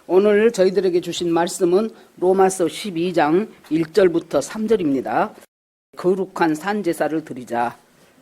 오늘 저희들에게 주신 말씀은 로마서 12장 1절부터 3절입니다. 거룩한 산제사를 드리자.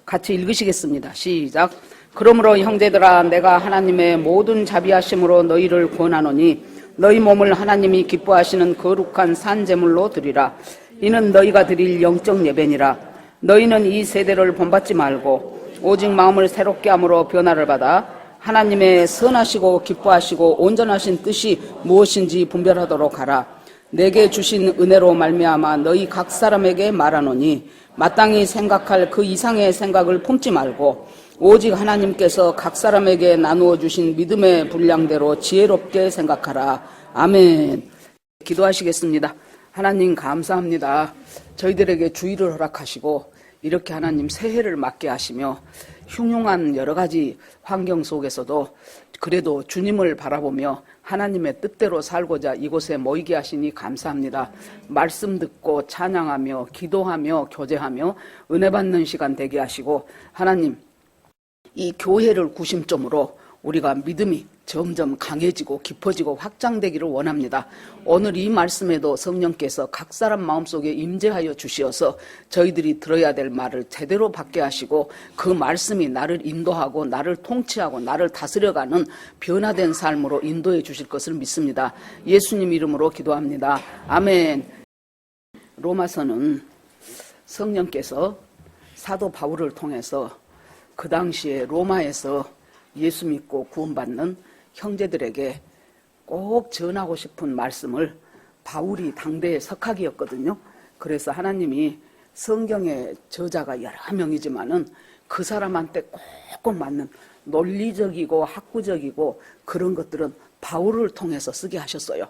같이 읽으시겠습니다. 시작. 그러므로 형제들아, 내가 하나님의 모든 자비하심으로 너희를 권하노니 너희 몸을 하나님이 기뻐하시는 거룩한 산제물로 드리라. 이는 너희가 드릴 영적 예배니라. 너희는 이 세대를 본받지 말고 오직 마음을 새롭게 함으로 변화를 받아 하나님의 선하시고 기뻐하시고 온전하신 뜻이 무엇인지 분별하도록 하라. 내게 주신 은혜로 말미암아 너희 각 사람에게 말하노니 마땅히 생각할 그 이상의 생각을 품지 말고 오직 하나님께서 각 사람에게 나누어 주신 믿음의 분량대로 지혜롭게 생각하라. 아멘. 기도하시겠습니다. 하나님 감사합니다. 저희들에게 주의를 허락하시고 이렇게 하나님 새해를 맞게 하시며 흉흉한 여러 가지 환경 속에서도 그래도 주님을 바라보며 하나님의 뜻대로 살고자 이곳에 모이게 하시니 감사합니다. 말씀 듣고 찬양하며 기도하며 교제하며 은혜 받는 시간 되게 하시고 하나님 이 교회를 구심점으로 우리가 믿음이 점점 강해지고 깊어지고 확장되기를 원합니다. 오늘 이 말씀에도 성령께서 각 사람 마음속에 임재하여 주시어서 저희들이 들어야 될 말을 제대로 받게 하시고 그 말씀이 나를 인도하고 나를 통치하고 나를 다스려가는 변화된 삶으로 인도해 주실 것을 믿습니다. 예수님 이름으로 기도합니다. 아멘. 로마서는 성령께서 사도 바울을 통해서 그 당시에 로마에서 예수 믿고 구원받는 형제들에게 꼭 전하고 싶은 말씀을 바울이 당대의 석학이었거든요. 그래서 하나님이 성경의 저자가 여러 명이지만은 그 사람한테 꼭 맞는 논리적이고 학구적이고 그런 것들은 바울을 통해서 쓰게 하셨어요.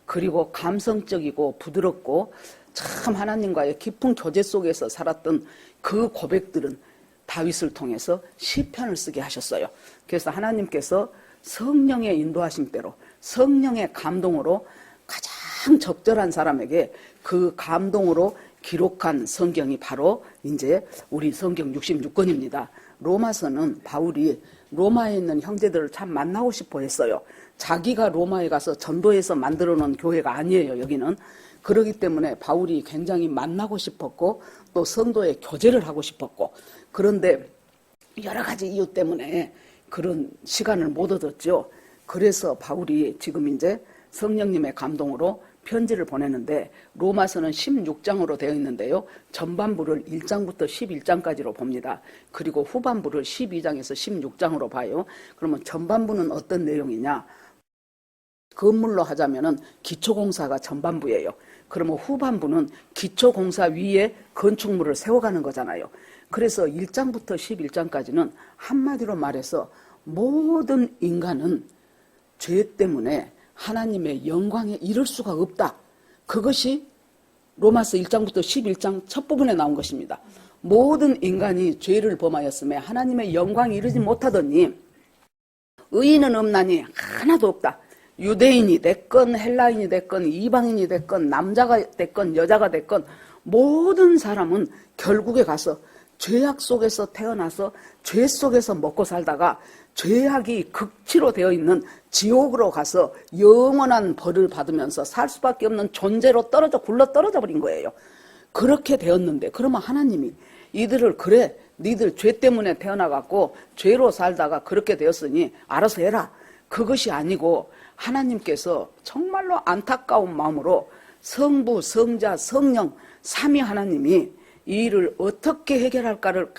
그리고 감성적이고 부드럽고 참 하나님과의 깊은 교제 속에서 살았던 그 고백들은 다윗을 통해서 시편을 쓰게 하셨어요. 그래서 하나님께서 성령의 인도하심대로 성령의 감동으로 가장 적절한 사람에게 그 감동으로 기록한 성경이 바로 이제 우리 성경 66권입니다. 로마서는 바울이 로마에 있는 형제들을 참 만나고 싶어 했어요. 자기가 로마에 가서 전도해서 만들어 놓은 교회가 아니에요. 여기는. 그렇기 때문에 바울이 굉장히 만나고 싶었고 또 성도의 교제를 하고 싶었고 그런데 여러 가지 이유 때문에 그런 시간을 못 얻었죠. 그래서 바울이 지금 이제 성령님의 감동으로 편지를 보내는데 로마서는 16장으로 되어 있는데요. 전반부를 1장부터 11장까지로 봅니다. 그리고 후반부를 12장에서 16장으로 봐요. 그러면 전반부는 어떤 내용이냐? 건물로 하자면은 기초공사가 전반부예요. 그러면 후반부는 기초공사 위에 건축물을 세워가는 거잖아요. 그래서 1장부터 11장까지는 한마디로 말해서 모든 인간은 죄 때문에 하나님의 영광에 이를 수가 없다. 그것이 로마서 1장부터 11장 첫 부분에 나온 것입니다. 모든 인간이 죄를 범하였음에 하나님의 영광에 이르지 못하더니 의인은 없나니 하나도 없다. 유대인이 됐건 헬라인이 됐건 이방인이 됐건 남자가 됐건 여자가 됐건 모든 사람은 결국에 가서 죄악 속에서 태어나서 죄 속에서 먹고 살다가 죄악이 극치로 되어 있는 지옥으로 가서 영원한 벌을 받으면서 살 수밖에 없는 존재로 굴러 떨어져 버린 거예요. 그렇게 되었는데 그러면 하나님이 이들을 그래 니들 죄 때문에 태어나갖고 죄로 살다가 그렇게 되었으니 알아서 해라. 그것이 아니고 하나님께서 정말로 안타까운 마음으로 성부, 성자, 성령 삼위 하나님이 이 일을 어떻게 해결할까를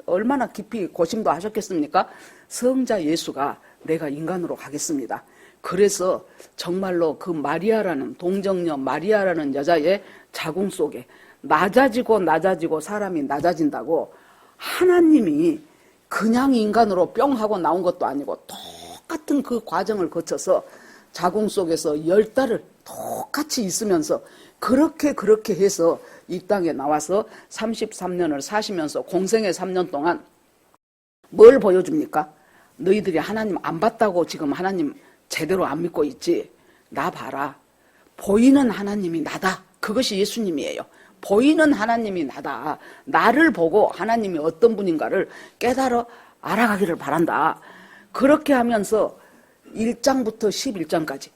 얼마나 깊이 고심도 하셨겠습니까? 성자 예수가 내가 인간으로 가겠습니다. 그래서 정말로 그 마리아라는 동정녀 마리아라는 여자의 자궁 속에 낮아지고 사람이 낮아진다고 하나님이 그냥 인간으로 뿅 하고 나온 것도 아니고 똑같은 그 과정을 거쳐서 자궁 속에서 10달을 똑같이 있으면서 그렇게 해서 이 땅에 나와서 33년을 사시면서 공생의 3년 동안 뭘 보여줍니까? 너희들이 하나님 안 봤다고 지금 하나님 제대로 안 믿고 있지? 나 봐라. 보이는 하나님이 나다. 그것이 예수님이에요. 보이는 하나님이 나다. 나를 보고 하나님이 어떤 분인가를 깨달아 알아가기를 바란다. 그렇게 하면서 1장부터 11장까지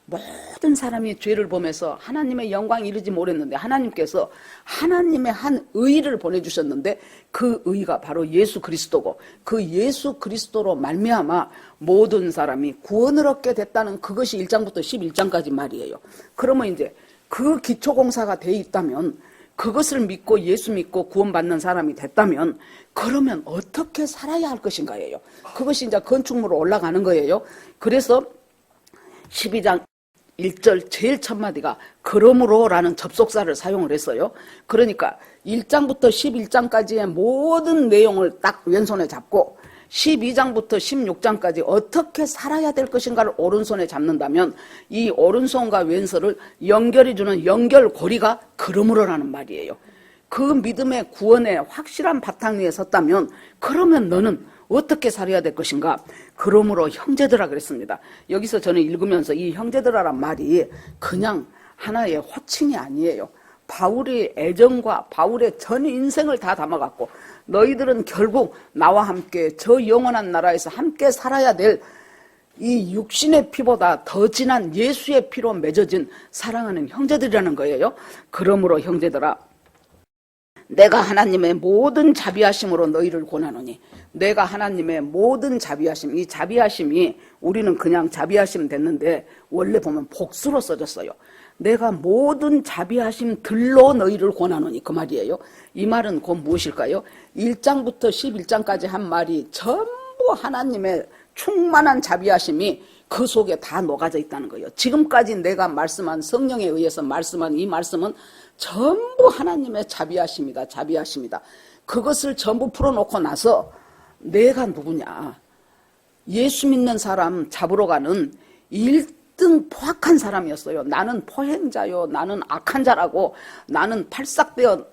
모든 사람이 죄를 범해서 하나님의 영광 이르지 못했는데 하나님께서 하나님의 한 의를 보내주셨는데 그 의가 바로 예수 그리스도고 그 예수 그리스도로 말미암아 모든 사람이 구원을 얻게 됐다는 그것이 1장부터 11장까지 말이에요. 그러면 이제 그 기초공사가 돼 있다면 그것을 믿고 예수 믿고 구원받는 사람이 됐다면 그러면 어떻게 살아야 할 것인가예요. 그것이 이제 건축물로 올라가는 거예요. 그래서 12장 1절 제일 첫 마디가 그러므로라는 접속사를 사용을 했어요. 그러니까 1장부터 11장까지의 모든 내용을 딱 왼손에 잡고 12장부터 16장까지 어떻게 살아야 될 것인가를 오른손에 잡는다면 이 오른손과 왼손을 연결해주는 연결고리가 그러므로라는 말이에요. 그 믿음의 구원의 확실한 바탕 위에 섰다면 그러면 너는 어떻게 살아야 될 것인가? 그러므로 형제들아 그랬습니다. 여기서 저는 읽으면서 이 형제들아란 말이 그냥 하나의 호칭이 아니에요. 바울의 애정과 바울의 전 인생을 다 담아갖고 너희들은 결국 나와 함께 저 영원한 나라에서 함께 살아야 될 이 육신의 피보다 더 진한 예수의 피로 맺어진 사랑하는 형제들이라는 거예요. 그러므로 형제들아 내가 하나님의 모든 자비하심으로 너희를 권하노니 내가 하나님의 모든 자비하심 이 자비하심이 우리는 그냥 자비하심 됐는데 원래 보면 복수로 써졌어요. 내가 모든 자비하심 들로 너희를 권하노니 그 말이에요. 이 말은 곧 무엇일까요? 1장부터 11장까지 한 말이 전부 하나님의 충만한 자비하심이 그 속에 다 녹아져 있다는 거예요. 지금까지 내가 말씀한 성령에 의해서 말씀한 이 말씀은 전부 하나님의 자비하심이다. 자비하심이다. 그것을 전부 풀어놓고 나서 내가 누구냐. 예수 믿는 사람 잡으러 가는 1등 포악한 사람이었어요. 나는 포행자요. 나는 악한 자라고 나는 팔싹되어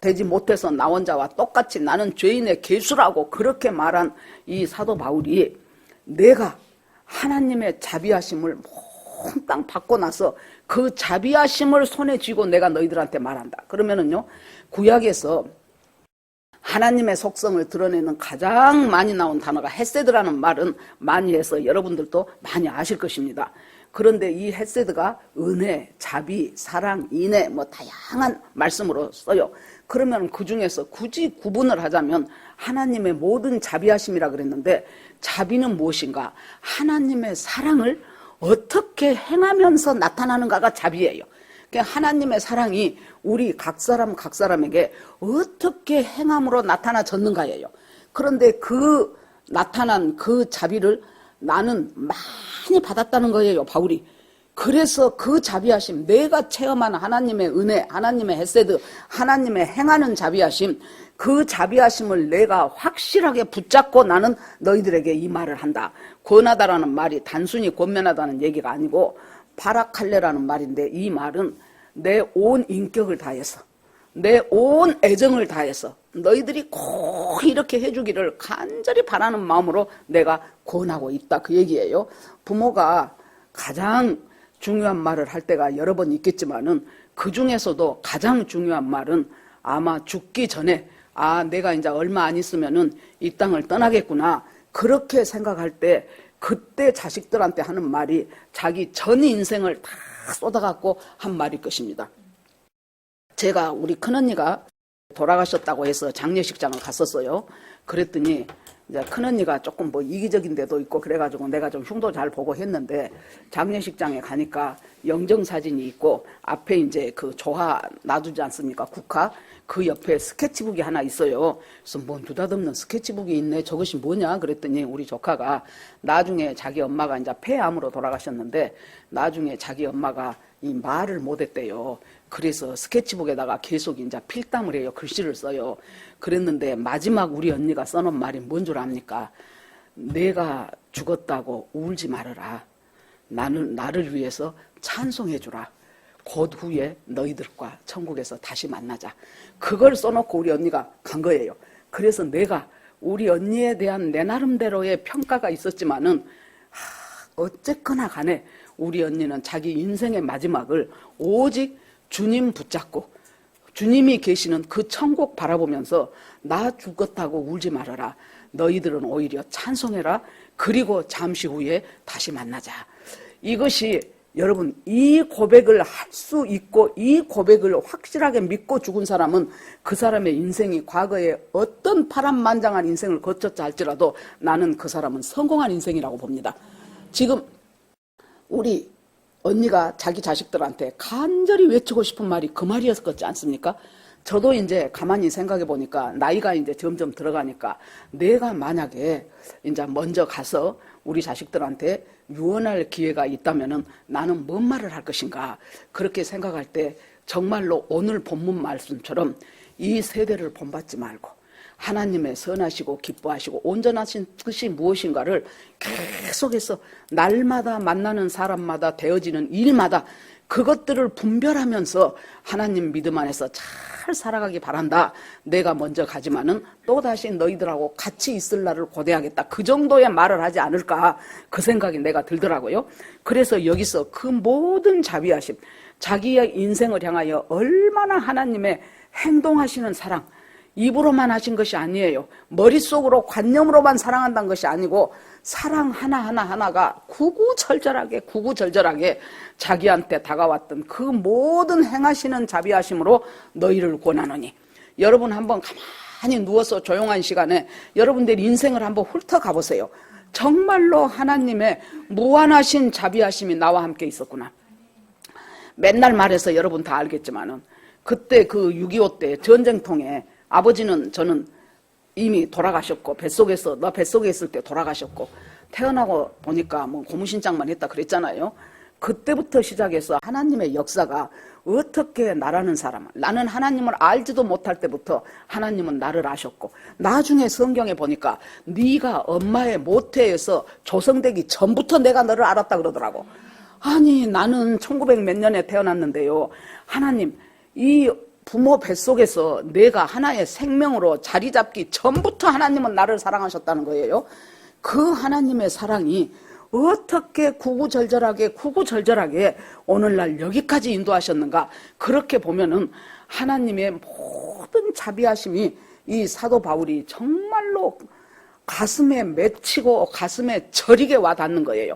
되지 못해서 나 혼자와 똑같이 나는 죄인의 개수라고 그렇게 말한 이 사도 바울이 내가 하나님의 자비하심을 몽땅 받고 나서 그 자비하심을 손에 쥐고 내가 너희들한테 말한다. 그러면은요, 구약에서 하나님의 속성을 드러내는 가장 많이 나온 단어가 헤세드라는 말은 많이 해서 여러분들도 많이 아실 것입니다. 그런데 이 헤세드가 은혜, 자비, 사랑, 인애 뭐 다양한 말씀으로 써요. 그러면 그 중에서 굳이 구분을 하자면 하나님의 모든 자비하심이라 그랬는데 자비는 무엇인가? 하나님의 사랑을 어떻게 행하면서 나타나는가가 자비예요. 그러니까 하나님의 사랑이 우리 각 사람에게 어떻게 행함으로 나타나졌는가예요. 그런데 그 나타난 그 자비를 나는 많이 받았다는 거예요, 바울이. 그래서 그 자비하심, 내가 체험한 하나님의 은혜, 하나님의 헤세드, 하나님의 행하는 자비하심, 그 자비하심을 내가 확실하게 붙잡고 나는 너희들에게 이 말을 한다. 권하다라는 말이 단순히 권면하다는 얘기가 아니고 바라칼레라는 말인데 이 말은 내 온 인격을 다해서 내 온 애정을 다해서 너희들이 꼭 이렇게 해주기를 간절히 바라는 마음으로 내가 권하고 있다. 그 얘기예요. 부모가 가장 중요한 말을 할 때가 여러 번 있겠지만은 그 중에서도 가장 중요한 말은 아마 죽기 전에 내가 이제 얼마 안 있으면은 이 땅을 떠나겠구나. 그렇게 생각할 때 그때 자식들한테 하는 말이 자기 전 인생을 다 쏟아갖고 한 말일 것입니다. 제가 우리 큰언니가 돌아가셨다고 해서 장례식장을 갔었어요. 그랬더니 이제 큰언니가 조금 뭐 이기적인 데도 있고 그래가지고 내가 좀 흉도 잘 보고 했는데 장례식장에 가니까 영정사진이 있고 앞에 이제 그 조화 놔두지 않습니까? 국화. 그 옆에 스케치북이 하나 있어요. 그래서 뭐 느닷없는 스케치북이 있네. 저것이 뭐냐? 그랬더니 우리 조카가 나중에 자기 엄마가 이제 폐암으로 돌아가셨는데 나중에 자기 엄마가 이 말을 못했대요. 그래서 스케치북에다가 계속 이제 필담을 해요. 글씨를 써요. 그랬는데 마지막 우리 언니가 써놓은 말이 뭔 줄 압니까? 내가 죽었다고 울지 말아라. 나를 위해서 찬송해주라. 곧 후에 너희들과 천국에서 다시 만나자. 그걸 써놓고 우리 언니가 간 거예요. 그래서 내가 우리 언니에 대한 내 나름대로의 평가가 있었지만은 어쨌거나 간에 우리 언니는 자기 인생의 마지막을 오직 주님 붙잡고 주님이 계시는 그 천국 바라보면서 나 죽었다고 울지 말아라. 너희들은 오히려 찬송해라. 그리고 잠시 후에 다시 만나자. 이것이 여러분, 이 고백을 할 수 있고 이 고백을 확실하게 믿고 죽은 사람은 그 사람의 인생이 과거에 어떤 파란만장한 인생을 거쳤자 할지라도 나는 그 사람은 성공한 인생이라고 봅니다. 지금 우리 언니가 자기 자식들한테 간절히 외치고 싶은 말이 그 말이었었지 않습니까? 저도 이제 가만히 생각해 보니까 나이가 이제 점점 들어가니까 내가 만약에 이제 먼저 가서 우리 자식들한테 유언할 기회가 있다면은 나는 뭔 말을 할 것인가, 그렇게 생각할 때 정말로 오늘 본문 말씀처럼 이 세대를 본받지 말고 하나님의 선하시고 기뻐하시고 온전하신 뜻이 무엇인가를 계속해서 날마다 만나는 사람마다 되어지는 일마다 그것들을 분별하면서 하나님 믿음 안에서 잘 살아가기 바란다. 내가 먼저 가지만은 또다시 너희들하고 같이 있을 날을 고대하겠다. 그 정도의 말을 하지 않을까, 그 생각이 내가 들더라고요. 그래서 여기서 그 모든 자비하심, 자기의 인생을 향하여 얼마나 하나님의 행동하시는 사랑, 입으로만 하신 것이 아니에요. 머릿속으로 관념으로만 사랑한다는 것이 아니고 사랑 하나하나가 구구절절하게 자기한테 다가왔던 그 모든 행하시는 자비하심으로 너희를 권하노니. 여러분 한번 가만히 누워서 조용한 시간에 여러분들 인생을 한번 훑어가 보세요. 정말로 하나님의 무한하신 자비하심이 나와 함께 있었구나. 맨날 말해서 여러분 다 알겠지만은 그때 그 6.25 때 전쟁통에 아버지는 저는 이미 돌아가셨고 나 뱃속에 있을 때 돌아가셨고 태어나고 보니까 뭐 고무신장만 했다 그랬잖아요. 그때부터 시작해서 하나님의 역사가 어떻게 나라는 사람, 나는 하나님을 알지도 못할 때부터 하나님은 나를 아셨고 나중에 성경에 보니까 네가 엄마의 모태에서 조성되기 전부터 내가 너를 알았다 그러더라고. 아니 나는 1900 몇 년에 태어났는데요. 하나님 이 부모 뱃속에서 내가 하나의 생명으로 자리 잡기 전부터 하나님은 나를 사랑하셨다는 거예요. 그 하나님의 사랑이 어떻게 구구절절하게 오늘날 여기까지 인도하셨는가. 그렇게 보면은 하나님의 모든 자비하심이 이 사도 바울이 정말로 가슴에 맺히고 가슴에 저리게 와닿는 거예요.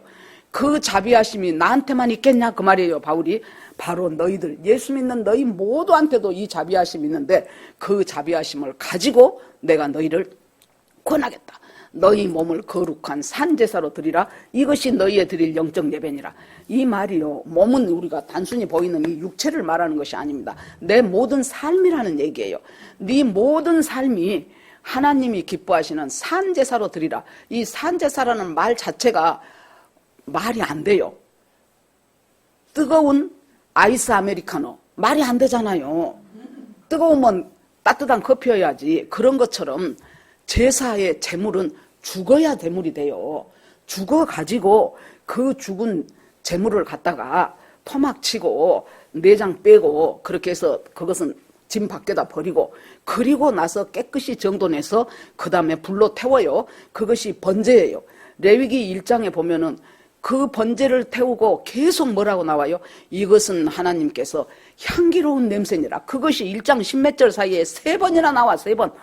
그 자비하심이 나한테만 있겠냐 그 말이에요. 바울이 바로 너희들 예수 믿는 너희 모두한테도 이 자비하심이 있는데 그 자비하심을 가지고 내가 너희를 권하겠다. 너희 몸을 거룩한 산제사로 드리라. 이것이 너희의 드릴 영적 예배니라. 이 말이요, 몸은 우리가 단순히 보이는 이 육체를 말하는 것이 아닙니다. 내 모든 삶이라는 얘기예요. 네 모든 삶이 하나님이 기뻐하시는 산제사로 드리라. 이 산제사라는 말 자체가 말이 안 돼요. 뜨거운 아이스 아메리카노 말이 안 되잖아요. 뜨거우면 따뜻한 커피여야지. 그런 것처럼 제사의 제물은 죽어야 제물이 돼요. 죽어가지고 그 죽은 제물을 갖다가 토막치고 내장 빼고 그렇게 해서 그것은 짐 밖에다 버리고 그리고 나서 깨끗이 정돈해서 그 다음에 불로 태워요. 그것이 번제예요. 레위기 1장에 보면은 그 번제를 태우고 계속 뭐라고 나와요? 이것은 하나님께서 향기로운 냄새니라. 그것이 1장 10몇 절 사이에 3번이나 나와. 3번.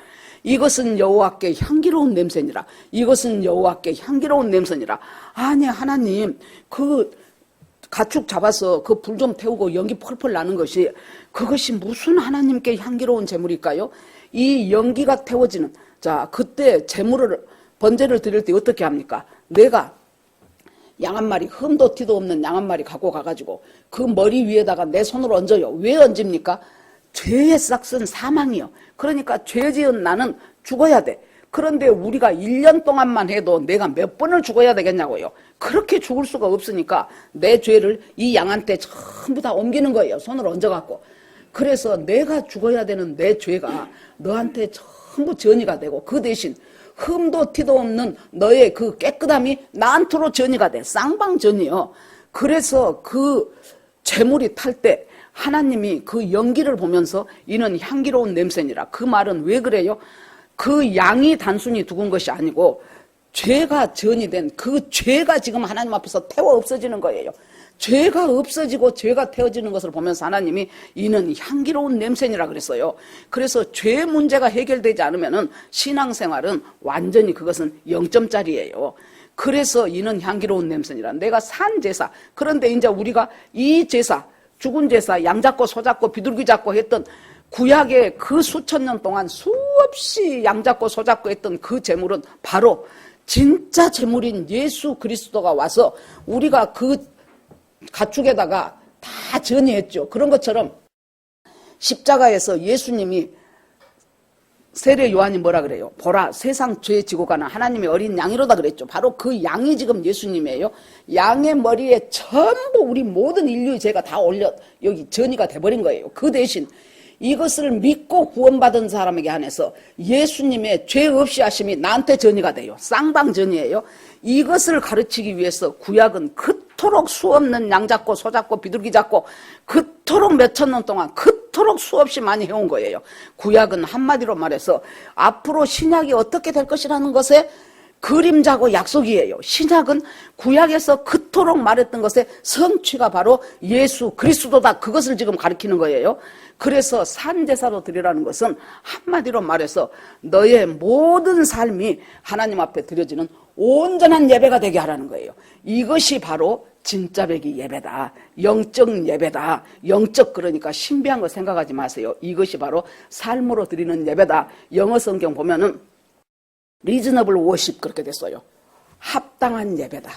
이것은 여호와께 향기로운 냄새니라. 이것은 여호와께 향기로운 냄새니라. 아니 하나님 그 가축 잡아서 그 불 좀 태우고 연기 펄펄 나는 것이 그것이 무슨 하나님께 향기로운 제물일까요? 이 연기가 태워지는, 자 그때 제물을 번제를 드릴 때 어떻게 합니까? 내가 양 한 마리, 흠도 티도 없는 양 한 마리 갖고 가가지고 그 머리 위에다가 내 손을 얹어요. 왜 얹습니까? 죄의 싹은 사망이요. 그러니까 죄 지은 나는 죽어야 돼. 그런데 우리가 1년 동안만 해도 내가 몇 번을 죽어야 되겠냐고요. 그렇게 죽을 수가 없으니까 내 죄를 이 양한테 전부 다 옮기는 거예요. 손을 얹어갖고. 그래서 내가 죽어야 되는 내 죄가 너한테 전부 전이가 되고 그 대신 흠도 티도 없는 너의 그 깨끗함이 나한테로 전이가 돼. 쌍방전이요. 그래서 그 재물이 탈 때 하나님이 그 연기를 보면서 이는 향기로운 냄새니라. 그 말은 왜 그래요? 그 양이 단순히 죽은 것이 아니고 죄가 전이 된 그 죄가 지금 하나님 앞에서 태워 없어지는 거예요. 죄가 없어지고 죄가 태워지는 것을 보면서 하나님이 이는 향기로운 냄새니라 그랬어요. 그래서 죄 문제가 해결되지 않으면은 신앙생활은 완전히 그것은 0점짜리예요. 그래서 이는 향기로운 냄새니라. 내가 산 제사. 그런데 이제 우리가 이 제사, 죽은 제사, 양 잡고 소 잡고 비둘기 잡고 했던 구약의 그 수천 년 동안 수없이 양 잡고 소 잡고 했던 그 제물은 바로 진짜 제물인 예수 그리스도가 와서 우리가 그 가축에다가 다 전이했죠. 그런 것처럼 십자가에서 예수님이 세례 요한이 뭐라 그래요? 보라, 세상 죄 지고 가는 하나님의 어린 양이로다 그랬죠. 바로 그 양이 지금 예수님이에요. 양의 머리에 전부 우리 모든 인류의 죄가 다 올려 여기 전이가 돼버린 거예요. 그 대신 이것을 믿고 구원받은 사람에게 한해서 예수님의 죄 없이 하심이 나한테 전이가 돼요. 쌍방 전이에요. 이것을 가르치기 위해서 구약은 그토록 수없는 양 잡고 소 잡고 비둘기 잡고 그토록 몇천 년 동안 그토록 수없이 많이 해온 거예요. 구약은 한마디로 말해서 앞으로 신약이 어떻게 될 것이라는 것에 그림자고 약속이에요. 신약은 구약에서 그토록 말했던 것의 성취가 바로 예수 그리스도다. 그것을 지금 가리키는 거예요. 그래서 산제사로 드리라는 것은 한마디로 말해서 너의 모든 삶이 하나님 앞에 드려지는 온전한 예배가 되게 하라는 거예요. 이것이 바로 진짜 배기 예배다. 영적 예배다. 영적 그러니까 신비한 거 생각하지 마세요. 이것이 바로 삶으로 드리는 예배다. 영어 성경 보면은 리즈너블 워십 그렇게 됐어요. 합당한 예배다.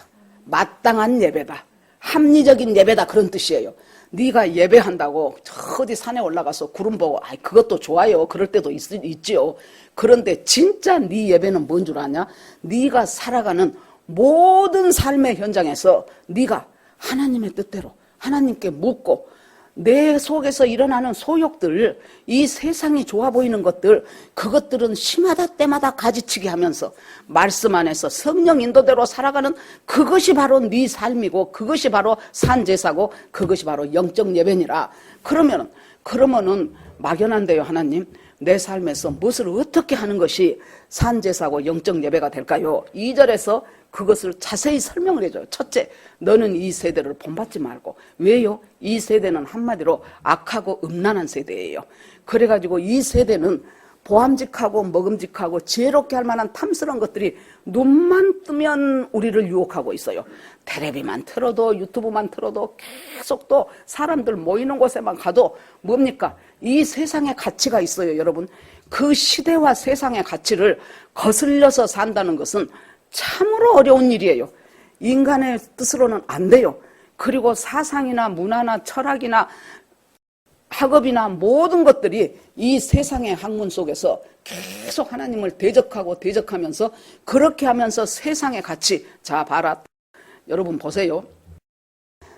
마땅한 예배다. 합리적인 예배다. 그런 뜻이에요. 네가 예배한다고 어디 산에 올라가서 구름 보고 그것도 좋아요. 그럴 때도 있지요. 그런데 진짜 네 예배는 뭔 줄 아냐? 네가 살아가는 모든 삶의 현장에서 네가 하나님의 뜻대로 하나님께 묻고 내 속에서 일어나는 소욕들, 이 세상이 좋아 보이는 것들, 그것들은 심하다 때마다 가지치기 하면서 말씀 안에서 성령 인도대로 살아가는 그것이 바로 네 삶이고 그것이 바로 산제사고 그것이 바로 영적 예배니라. 그러면은 막연한데요. 하나님, 내 삶에서 무엇을 어떻게 하는 것이 산제사고 영적 예배가 될까요? 2절에서 그것을 자세히 설명을 해줘요. 첫째, 너는 이 세대를 본받지 말고. 왜요? 이 세대는 한마디로 악하고 음란한 세대예요. 그래가지고 이 세대는 보암직하고 먹음직하고 지혜롭게 할 만한 탐스러운 것들이 눈만 뜨면 우리를 유혹하고 있어요. 텔레비만 틀어도 유튜브만 틀어도 계속 또 사람들 모이는 곳에만 가도 뭡니까? 이 세상에 가치가 있어요. 여러분, 그 시대와 세상의 가치를 거슬려서 산다는 것은 참으로 어려운 일이에요. 인간의 뜻으로는 안 돼요. 그리고 사상이나 문화나 철학이나 학업이나 모든 것들이 이 세상의 학문 속에서 계속 하나님을 대적하면서 그렇게 하면서 세상의 가치. 자, 봐라. 여러분 보세요.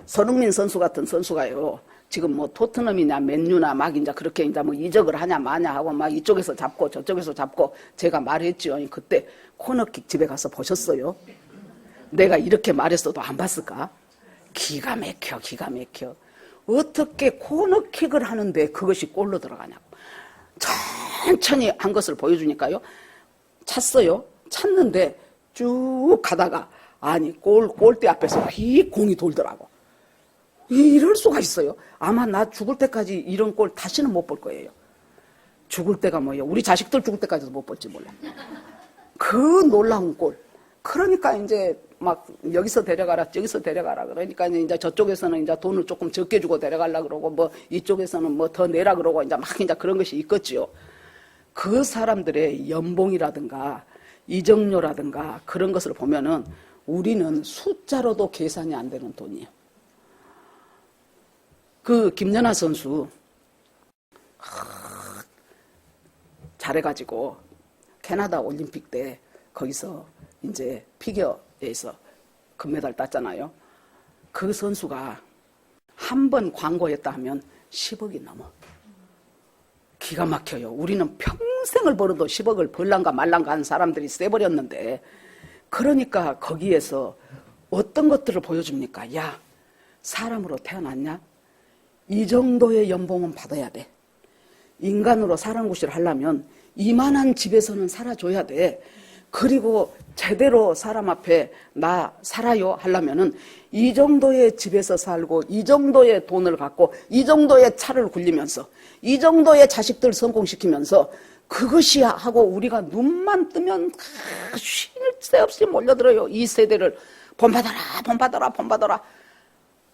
손흥민 선수 같은 선수가요. 지금 뭐 토트넘이냐 맨유나 막 이제 그렇게 이제 뭐 이적을 하냐 마냐 하고 막 이쪽에서 잡고 저쪽에서 잡고 제가 말했지요. 그때 코너킥 집에 가서 보셨어요? 내가 이렇게 말했어도 안 봤을까? 기가 막혀. 어떻게 코너킥을 하는데 그것이 골로 들어가냐고. 천천히 한 것을 보여주니까요. 찾는데 쭉 가다가 아니 골대 앞에서 휙 공이 돌더라고. 이럴 수가 있어요. 아마 나 죽을 때까지 이런 골 다시는 못 볼 거예요. 죽을 때가 뭐예요? 우리 자식들 죽을 때까지도 못 볼지 몰라. 그 놀라운 골. 그러니까 이제 막 여기서 데려가라 저기서 데려가라 그러니까 이제 저쪽에서는 이제 돈을 조금 적게 주고 데려가려 그러고 뭐 이쪽에서는 뭐 더 내라 그러고 이제 막 이제 그런 것이 있겠지요. 그 사람들의 연봉이라든가 이적료라든가 그런 것을 보면은 우리는 숫자로도 계산이 안 되는 돈이에요. 그 김연아 선수 잘해가지고 캐나다 올림픽 때 거기서 이제 피겨에서 금메달 땄잖아요. 그 선수가 한 번 광고했다 하면 10억이 넘어. 기가 막혀요. 우리는 평생을 벌어도 10억을 벌란가 말란가 하는 사람들이 세버렸는데 그러니까 거기에서 어떤 것들을 보여줍니까? 야, 사람으로 태어났냐? 이 정도의 연봉은 받아야 돼. 인간으로 사랑구실을 하려면 이만한 집에서는 살아줘야 돼. 그리고 제대로 사람 앞에 나 살아요 하려면은 이 정도의 집에서 살고 이 정도의 돈을 갖고 이 정도의 차를 굴리면서 이 정도의 자식들 성공시키면서 그것이 하고 우리가 눈만 뜨면 쉴 새 없이 몰려들어요. 이 세대를 본받아라.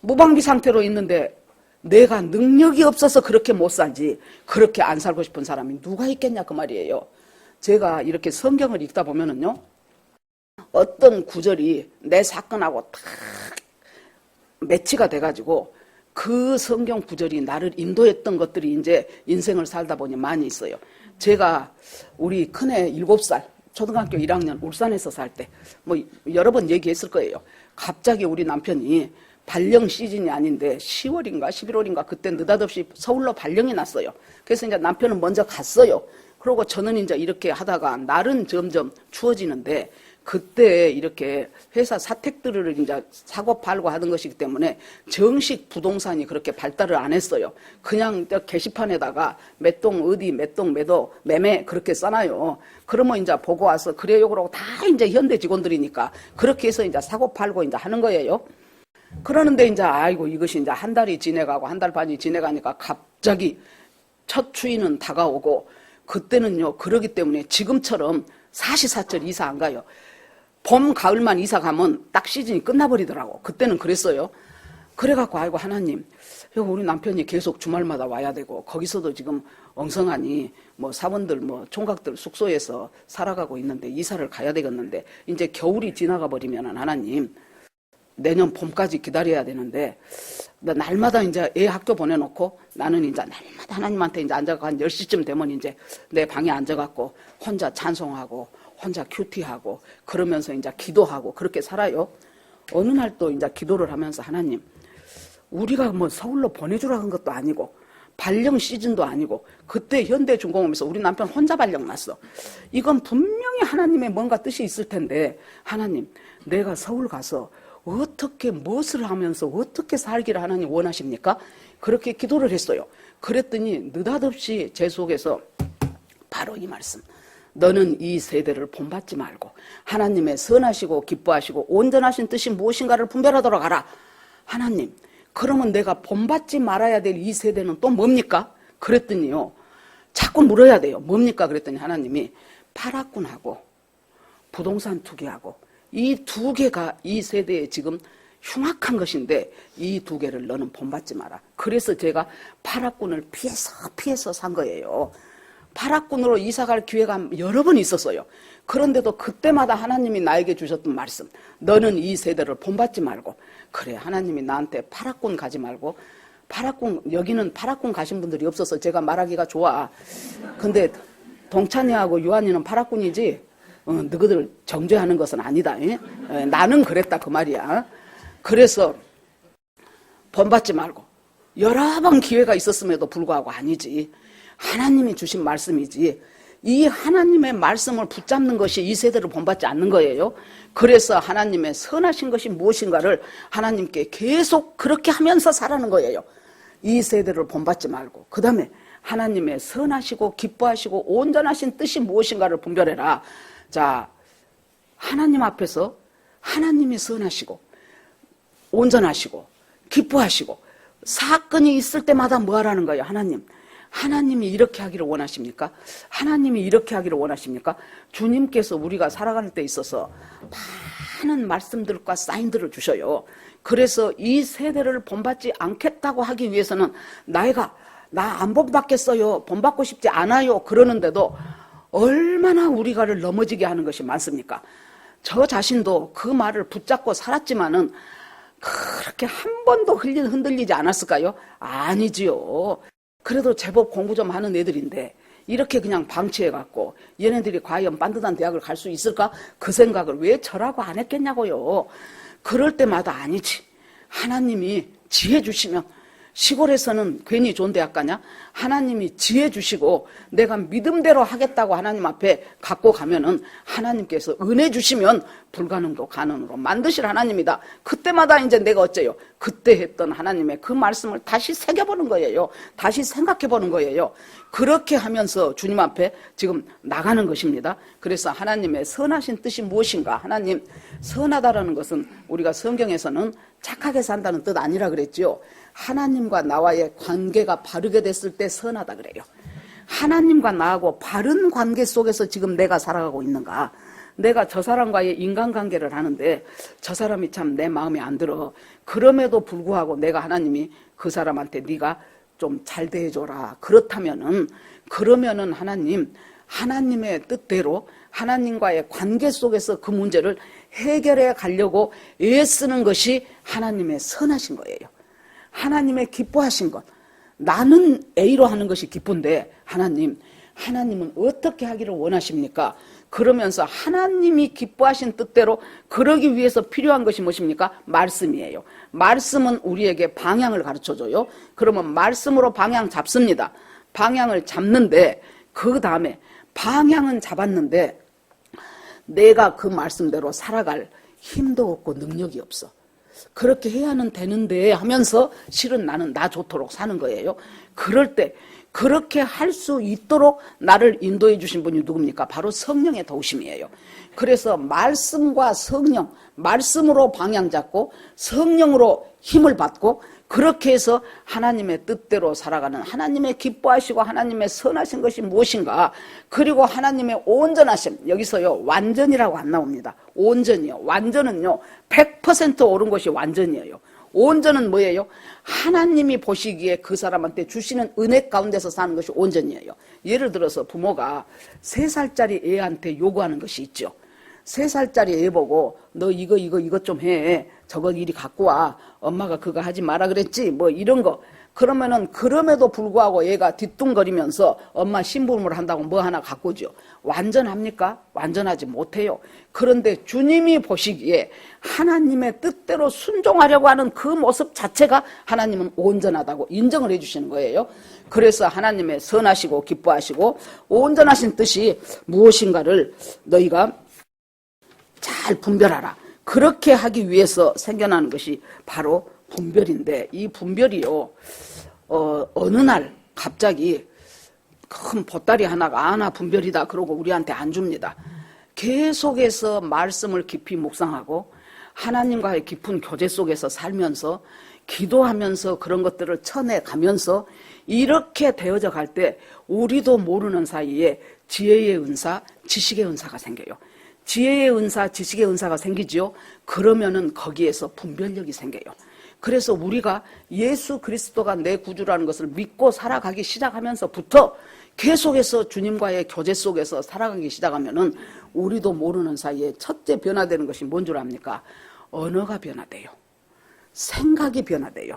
무방비 상태로 있는데 내가 능력이 없어서 그렇게 못 살지 그렇게 안 살고 싶은 사람이 누가 있겠냐 그 말이에요. 제가 이렇게 성경을 읽다 보면은요, 어떤 구절이 내 사건하고 탁 매치가 돼가지고 그 성경 구절이 나를 인도했던 것들이 이제 인생을 살다 보니 많이 있어요. 제가 우리 큰애 7살 초등학교 1학년 울산에서 살 때 뭐 여러 번 얘기했을 거예요. 갑자기 우리 남편이 발령 시즌이 아닌데 10월인가 11월인가 그때 느닷없이 서울로 발령이 났어요. 그래서 이제 남편은 먼저 갔어요. 그러고 저는 이제 이렇게 하다가 날은 점점 추워지는데 그때 이렇게 회사 사택들을 이제 사고 팔고 하는 것이기 때문에 정식 부동산이 그렇게 발달을 안 했어요. 그냥 게시판에다가 몇 동 어디 몇 동 매도 매매 그렇게 써놔요. 그러면 이제 보고 와서 그래요 그러고 다 이제 현대 직원들이니까 그렇게 해서 이제 사고 팔고 이제 하는 거예요. 그러는데 이제 아이고 이것이 이제 한 달이 지내가고 한 달 반이 지내가니까 갑자기 첫 추위는 다가오고 그때는요 그러기 때문에 지금처럼 사시사철 이사 안 가요. 봄 가을만 이사 가면 딱 시즌이 끝나버리더라고. 그때는 그랬어요. 그래갖고 아이고 하나님 우리 남편이 계속 주말마다 와야 되고 거기서도 지금 엉성하니 뭐 사원들 뭐 총각들 숙소에서 살아가고 있는데 이사를 가야 되겠는데 이제 겨울이 지나가 버리면 하나님 내년 봄까지 기다려야 되는데 날마다 이제 애 학교 보내놓고 나는 이제 날마다 하나님한테 이제 앉아가 한 10시쯤 되면 이제 내 방에 앉아갖고 혼자 찬송하고 혼자 큐티하고 그러면서 이제 기도하고 그렇게 살아요. 어느 날 또 이제 기도를 하면서 하나님 우리가 뭐 서울로 보내주라 한 것도 아니고 발령 시즌도 아니고 그때 현대중공업에서 우리 남편 혼자 발령 났어. 이건 분명히 하나님의 뭔가 뜻이 있을 텐데 하나님 내가 서울 가서 어떻게 무엇을 하면서 어떻게 살기를 하나님 원하십니까? 그렇게 기도를 했어요. 그랬더니 느닷없이 제 속에서 바로 이 말씀. 너는 이 세대를 본받지 말고 하나님의 선하시고 기뻐하시고 온전하신 뜻이 무엇인가를 분별하도록 하라. 하나님 그러면 내가 본받지 말아야 될 이 세대는 또 뭡니까? 그랬더니요 자꾸 물어야 돼요. 뭡니까? 그랬더니 하나님이 파락군하고 부동산 투기하고 이 두 개가 이 세대에 지금 흉악한 것인데 이 두 개를 너는 본받지 마라. 그래서 제가 파락군을 피해서 산 거예요. 파락군으로 이사갈 기회가 여러 번 있었어요. 그런데도 그때마다 하나님이 나에게 주셨던 말씀 너는 이 세대를 본받지 말고 그래 하나님이 나한테 파락군 가지 말고 파락군 여기는 파락군 가신 분들이 없어서 제가 말하기가 좋아. 근데 동찬이하고 유한이는 파락군이지 너희들 정죄하는 것은 아니다. 나는 그랬다 그 말이야. 그래서 본받지 말고 여러 번 기회가 있었음에도 불구하고 아니지. 하나님이 주신 말씀이지. 이 하나님의 말씀을 붙잡는 것이 이 세대를 본받지 않는 거예요. 그래서 하나님의 선하신 것이 무엇인가를 하나님께 계속 그렇게 하면서 살아는 거예요. 이 세대를 본받지 말고 그 다음에 하나님의 선하시고 기뻐하시고 온전하신 뜻이 무엇인가를 분별해라. 자, 하나님 앞에서 하나님이 선하시고 온전하시고 기뻐하시고 사건이 있을 때마다 뭐 하라는 거예요? 하나님이 이렇게 하기를 원하십니까? 하나님이 이렇게 하기를 원하십니까? 주님께서 우리가 살아갈 때 있어서 많은 말씀들과 사인들을 주셔요. 그래서 이 세대를 본받지 않겠다고 하기 위해서는 나 안 본받겠어요. 본받고 싶지 않아요. 그러는데도 얼마나 우리가를 넘어지게 하는 것이 많습니까? 저 자신도 그 말을 붙잡고 살았지만은 그렇게 한 번도 흔들리지 않았을까요? 아니지요. 그래도 제법 공부 좀 하는 애들인데 이렇게 그냥 방치해갖고 얘네들이 과연 반듯한 대학을 갈 수 있을까? 그 생각을 왜 저라고 안 했겠냐고요. 그럴 때마다 아니지. 하나님이 지혜 주시면 시골에서는 괜히 좋은 대학 가냐? 하나님이 지혜 주시고 내가 믿음대로 하겠다고 하나님 앞에 갖고 가면은 하나님께서 은혜 주시면 불가능도 가능으로 만드실 하나님이다. 그때마다 이제 내가 어째요? 그때 했던 하나님의 그 말씀을 다시 새겨보는 거예요. 다시 생각해보는 거예요. 그렇게 하면서 주님 앞에 지금 나가는 것입니다. 그래서 하나님의 선하신 뜻이 무엇인가? 하나님 선하다라는 것은 우리가 성경에서는 착하게 산다는 뜻 아니라 그랬지요. 하나님과 나와의 관계가 바르게 됐을 때 선하다 그래요. 하나님과 나하고 바른 관계 속에서 지금 내가 살아가고 있는가? 내가 저 사람과의 인간관계를 하는데 저 사람이 참 내 마음에 안 들어. 그럼에도 불구하고 내가 하나님이 그 사람한테 네가 좀 잘 대해줘라. 그러면은 하나님의 뜻대로 하나님과의 관계 속에서 그 문제를 해결해 가려고 애쓰는 것이 하나님의 선하신 거예요. 하나님의 기뻐하신 것. 나는 A로 하는 것이 기쁜데 하나님은 어떻게 하기를 원하십니까? 그러면서 하나님이 기뻐하신 뜻대로 그러기 위해서 필요한 것이 무엇입니까? 말씀이에요. 말씀은 우리에게 방향을 가르쳐줘요. 그러면 말씀으로 방향 잡습니다. 방향을 잡는데 그 다음에 방향은 잡았는데 내가 그 말씀대로 살아갈 힘도 없고 능력이 없어. 그렇게 해야는 되는데 하면서 실은 나는 나 좋도록 사는 거예요. 그럴 때 그렇게 할 수 있도록 나를 인도해 주신 분이 누굽니까? 바로 성령의 도우심이에요. 그래서 말씀과 성령, 말씀으로 방향 잡고 성령으로 힘을 받고 그렇게 해서 하나님의 뜻대로 살아가는 하나님의 기뻐하시고 하나님의 선하신 것이 무엇인가? 그리고 하나님의 온전하심, 여기서요 완전이라고 안 나옵니다. 온전이요. 완전은요 100% 옳은 것이 완전이에요. 온전은 뭐예요? 하나님이 보시기에 그 사람한테 주시는 은혜 가운데서 사는 것이 온전이에요. 예를 들어서 부모가 3살짜리 애한테 요구하는 것이 있죠. 3살짜리 애 보고 너 이거 좀 해. 저거 이리 갖고 와. 엄마가 그거 하지 마라 그랬지. 뭐 이런 거. 그러면은 그럼에도 불구하고 얘가 뒤뚱거리면서 엄마 심부름을 한다고 뭐 하나 갖고 오죠. 완전합니까? 완전하지 못해요. 그런데 주님이 보시기에 하나님의 뜻대로 순종하려고 하는 그 모습 자체가 하나님은 온전하다고 인정을 해주시는 거예요. 그래서 하나님의 선하시고 기뻐하시고 온전하신 뜻이 무엇인가를 너희가 잘 분별하라. 그렇게 하기 위해서 생겨나는 것이 바로 분별인데 이 분별이요 어느 날 갑자기 큰 보따리 하나가 분별이다 그러고 우리한테 안 줍니다. 계속해서 말씀을 깊이 묵상하고 하나님과의 깊은 교제 속에서 살면서 기도하면서 그런 것들을 쳐내가면서 이렇게 되어져 갈 때 우리도 모르는 사이에 지혜의 은사, 지식의 은사가 생겨요. 지혜의 은사, 지식의 은사가 생기죠. 그러면은 거기에서 분별력이 생겨요. 그래서 우리가 예수 그리스도가 내 구주라는 것을 믿고 살아가기 시작하면서부터 계속해서 주님과의 교제 속에서 살아가기 시작하면은 우리도 모르는 사이에 첫째 변화되는 것이 뭔 줄 압니까? 언어가 변화돼요. 생각이 변화돼요.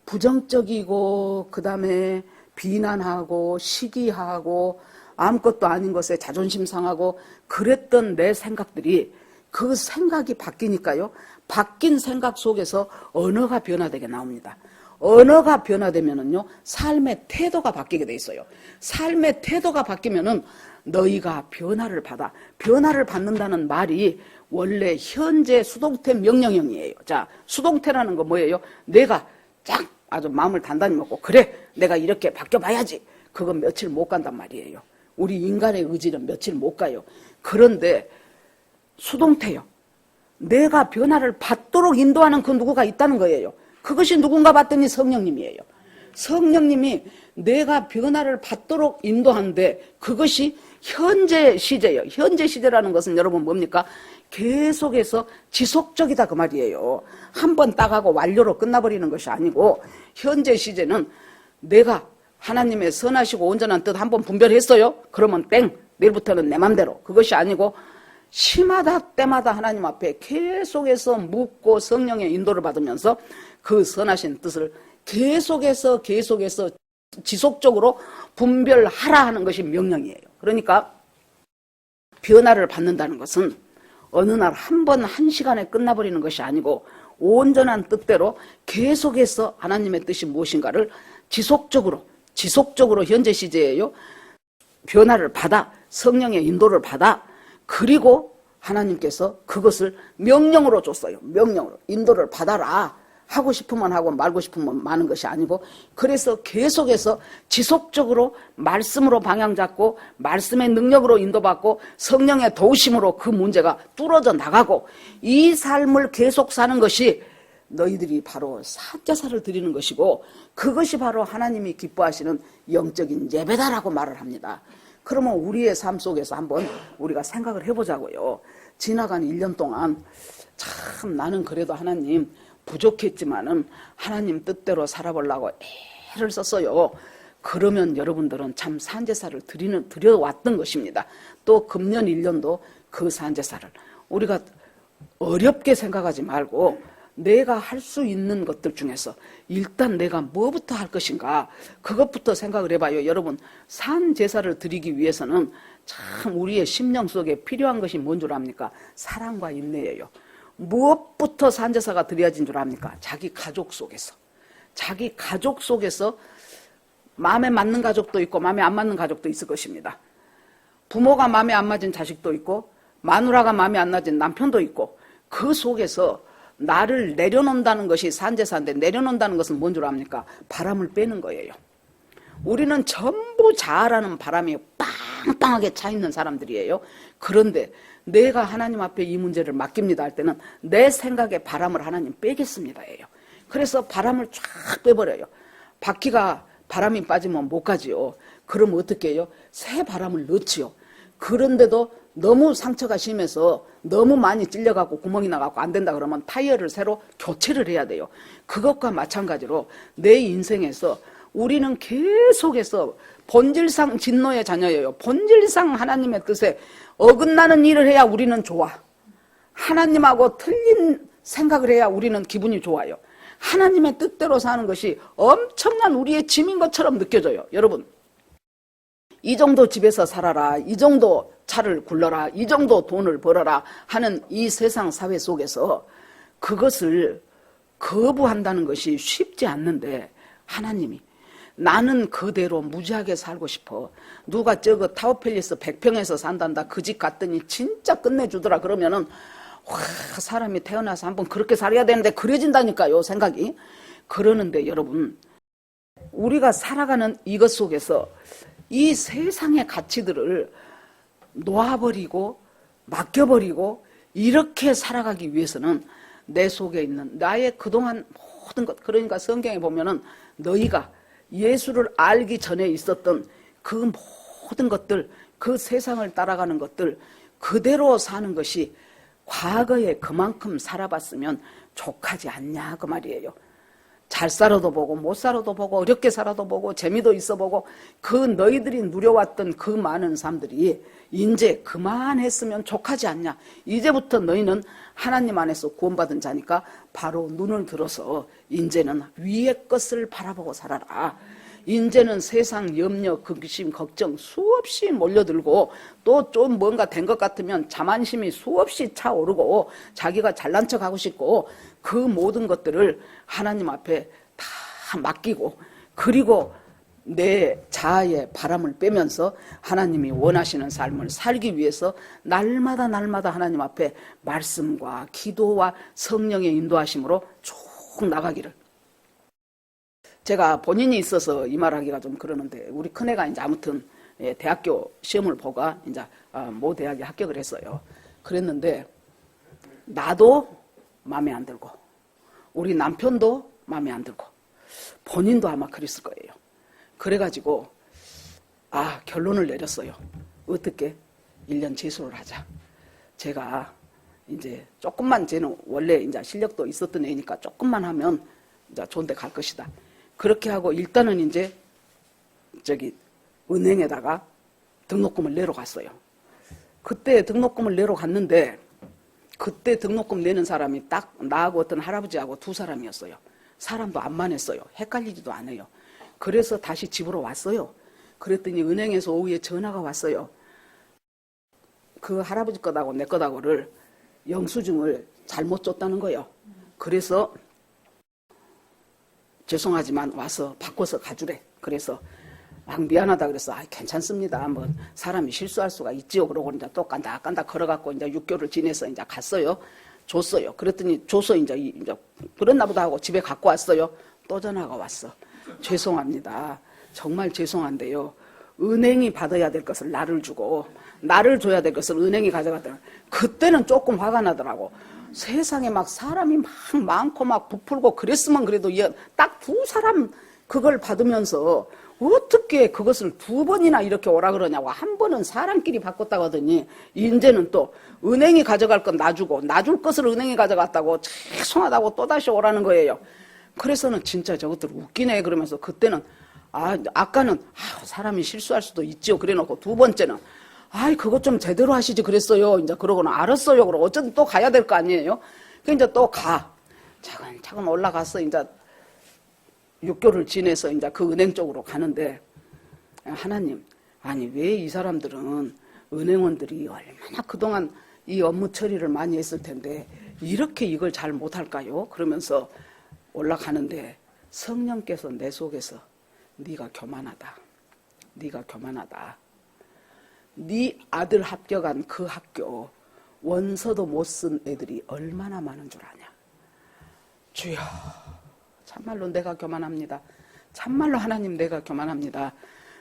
부정적이고 그 다음에 비난하고 시기하고 아무것도 아닌 것에 자존심 상하고 그랬던 내 생각들이 그 생각이 바뀌니까요. 바뀐 생각 속에서 언어가 변화되게 나옵니다. 언어가 변화되면은요, 삶의 태도가 바뀌게 돼 있어요. 삶의 태도가 바뀌면은 너희가 변화를 받는다는 말이 원래 현재 수동태 명령형이에요. 자, 수동태라는 거 뭐예요? 내가 쫙 아주 마음을 단단히 먹고 그래, 내가 이렇게 바뀌어봐야지. 그건 며칠 못 간단 말이에요. 우리 인간의 의지는 며칠 못 가요. 그런데 수동태요. 내가 변화를 받도록 인도하는 그 누구가 있다는 거예요. 그것이 누군가 봤더니 성령님이에요. 성령님이 내가 변화를 받도록 인도하는데 그것이 현재 시제예요. 현재 시제라는 것은 여러분 뭡니까? 계속해서 지속적이다 그 말이에요. 한번 따가고 완료로 끝나버리는 것이 아니고 현재 시제는 내가 하나님의 선하시고 온전한 뜻 한번 분별했어요. 그러면 땡, 내일부터는 내 맘대로. 그것이 아니고 시마다 때마다 하나님 앞에 계속해서 묻고 성령의 인도를 받으면서 그 선하신 뜻을 계속해서 지속적으로 분별하라 하는 것이 명령이에요. 그러니까 변화를 받는다는 것은 어느 날 한 번 한 시간에 끝나버리는 것이 아니고 온전한 뜻대로 계속해서 하나님의 뜻이 무엇인가를 지속적으로 현재 시제예요. 변화를 받아 성령의 인도를 받아 그리고 하나님께서 그것을 명령으로 줬어요. 명령으로 인도를 받아라. 하고 싶으면 하고 말고 싶으면 마는 것이 아니고 그래서 계속해서 지속적으로 말씀으로 방향 잡고 말씀의 능력으로 인도받고 성령의 도우심으로 그 문제가 뚫어져 나가고 이 삶을 계속 사는 것이 너희들이 바로 산제사를 드리는 것이고 그것이 바로 하나님이 기뻐하시는 영적인 예배다라고 말을 합니다. 그러면 우리의 삶 속에서 한번 우리가 생각을 해보자고요. 지나간 1년 동안 참 나는 그래도 하나님 부족했지만은 하나님 뜻대로 살아보려고 애를 썼어요. 그러면 여러분들은 참 산제사를 드려왔던 것입니다. 또 금년 1년도 그 산제사를 우리가 어렵게 생각하지 말고 내가 할 수 있는 것들 중에서 일단 내가 뭐부터 할 것인가 그것부터 생각을 해봐요. 여러분 산제사를 드리기 위해서는 참 우리의 심령 속에 필요한 것이 뭔 줄 압니까? 사랑과 인내예요. 무엇부터 산제사가 드려야진 줄 압니까? 자기 가족 속에서. 자기 가족 속에서 마음에 맞는 가족도 있고 마음에 안 맞는 가족도 있을 것입니다. 부모가 마음에 안 맞은 자식도 있고 마누라가 마음에 안 맞은 남편도 있고 그 속에서 나를 내려놓는다는 것이 산제사인데 내려놓는다는 것은 뭔 줄 압니까? 바람을 빼는 거예요. 우리는 전부 자아라는 바람이 빵빵하게 차 있는 사람들이에요. 그런데 내가 하나님 앞에 이 문제를 맡깁니다 할 때는 내 생각에 바람을 하나님 빼겠습니다예요. 그래서 바람을 쫙 빼버려요. 바퀴가 바람이 빠지면 못 가지요. 그럼 어떻게 해요? 새 바람을 넣지요. 그런데도 너무 상처가 심해서 너무 많이 찔려갖고 구멍이 나갖고 안 된다 그러면 타이어를 새로 교체를 해야 돼요. 그것과 마찬가지로 내 인생에서 우리는 계속해서 본질상 진노의 자녀예요. 본질상 하나님의 뜻에 어긋나는 일을 해야 우리는 좋아. 하나님하고 틀린 생각을 해야 우리는 기분이 좋아요. 하나님의 뜻대로 사는 것이 엄청난 우리의 짐인 것처럼 느껴져요. 여러분 이 정도 집에서 살아라, 이 정도 차를 굴러라, 이 정도 돈을 벌어라 하는 이 세상 사회 속에서 그것을 거부한다는 것이 쉽지 않는데 하나님이 나는 그대로 무지하게 살고 싶어. 누가 저거 타워팰리스 100평에서 산단다 그 집 갔더니 진짜 끝내주더라 그러면은 와 사람이 태어나서 한번 그렇게 살아야 되는데 그려진다니까요 생각이. 그러는데 여러분 우리가 살아가는 이것 속에서 이 세상의 가치들을 놓아버리고 맡겨버리고 이렇게 살아가기 위해서는 내 속에 있는 나의 그동안 모든 것 그러니까 성경에 보면은 너희가 예수를 알기 전에 있었던 그 모든 것들 그 세상을 따라가는 것들 그대로 사는 것이 과거에 그만큼 살아봤으면 족하지 않냐 그 말이에요. 잘 살아도 보고 못 살아도 보고 어렵게 살아도 보고 재미도 있어 보고 그 너희들이 누려왔던 그 많은 삶들이 이제 그만했으면 족하지 않냐. 이제부터 너희는 하나님 안에서 구원받은 자니까 바로 눈을 들어서 이제는 위의 것을 바라보고 살아라. 이제는 세상 염려, 근심, 걱정 수없이 몰려들고 또 좀 뭔가 된 것 같으면 자만심이 수없이 차오르고 자기가 잘난 척하고 싶고 그 모든 것들을 하나님 앞에 다 맡기고 그리고 내 자아의 바람을 빼면서 하나님이 원하시는 삶을 살기 위해서 날마다 하나님 앞에 말씀과 기도와 성령의 인도하심으로 쭉 나가기를. 제가 본인이 있어서 이 말하기가 좀 그러는데 우리 큰애가 이제 아무튼 대학교 시험을 보고 이제 모 대학에 합격을 했어요. 그랬는데 나도 마음에 안 들고 우리 남편도 마음에 안 들고 본인도 아마 그랬을 거예요. 그래가지고 결론을 내렸어요. 어떻게 1년 재수를 하자. 제가 이제 조금만 쟤는 원래 이제 실력도 있었던 애니까 조금만 하면 이제 좋은 데 갈 것이다. 그렇게 하고 일단은 이제 은행에다가 등록금을 내러 갔어요. 그때 등록금을 내러 갔는데 그때 등록금 내는 사람이 딱 나하고 어떤 할아버지하고 두 사람이었어요. 사람도 안 많았어요. 헷갈리지도 않아요. 그래서 다시 집으로 왔어요. 그랬더니 은행에서 오후에 전화가 왔어요. 그 할아버지 거다고 내 거다고를 영수증을 잘못 줬다는 거예요. 그래서 죄송하지만 와서 바꿔서 가주래. 그래서 미안하다 그래서 괜찮습니다. 뭐 사람이 실수할 수가 있지요. 그러고 이제 또 깐다 걸어갖고 이제 6개월을 지내서 이제 갔어요. 줬어요. 그랬더니 줘서 이제 그랬나 보다 하고 집에 갖고 왔어요. 또 전화가 왔어. 죄송합니다. 정말 죄송한데요. 은행이 받아야 될 것을 나를 주고 나를 줘야 될 것을 은행이 가져갔더라. 그때는 조금 화가 나더라고. 세상에 막 사람이 막 많고 막 부풀고 그랬으면 그래도 딱 두 사람 그걸 받으면서 어떻게 그것을 두 번이나 이렇게 오라 그러냐고. 한 번은 사람끼리 바꿨다고 하더니 이제는 또 은행이 가져갈 건 놔주고 놔줄 것을 은행이 가져갔다고 죄송하다고 또다시 오라는 거예요. 그래서는 진짜 저것들 웃기네 그러면서 그때는 아까는 사람이 실수할 수도 있죠 그래놓고 두 번째는 그것 좀 제대로 하시지 그랬어요. 이제 그러고는 알았어요. 그러고 어쨌든 또 가야 될 거 아니에요. 그 이제 또 차근차근 올라가서 이제 6개월을 지내서 이제 그 은행 쪽으로 가는데 하나님, 왜 이 사람들은 은행원들이 얼마나 그동안 이 업무 처리를 많이 했을 텐데 이렇게 이걸 잘 못할까요? 그러면서 올라가는데 성령께서 내 속에서 네가 교만하다. 네 아들 합격한 그 학교 원서도 못 쓴 애들이 얼마나 많은 줄 아냐. 주여, 참말로 내가 교만합니다. 참말로 하나님 내가 교만합니다.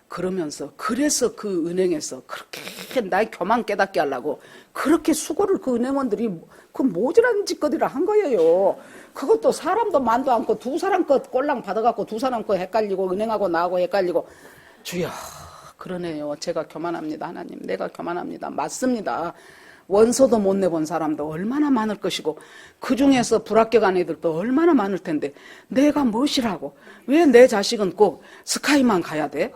그러면서 그래서 그 은행에서 그렇게 나의 교만 깨닫게 하려고 그렇게 수고를 그 은행원들이 그 모질한 짓거리를 한 거예요. 그것도 사람도 만도 않고 두 사람 것 꼴랑 받아갖고 두 사람 거 헷갈리고 은행하고 나하고 헷갈리고. 주여, 그러네요. 제가 교만합니다. 하나님 내가 교만합니다. 맞습니다. 원서도 못 내본 사람도 얼마나 많을 것이고 그 중에서 불합격한 애들도 얼마나 많을 텐데 내가 무엇이라고, 왜 내 자식은 꼭 스카이만 가야 돼?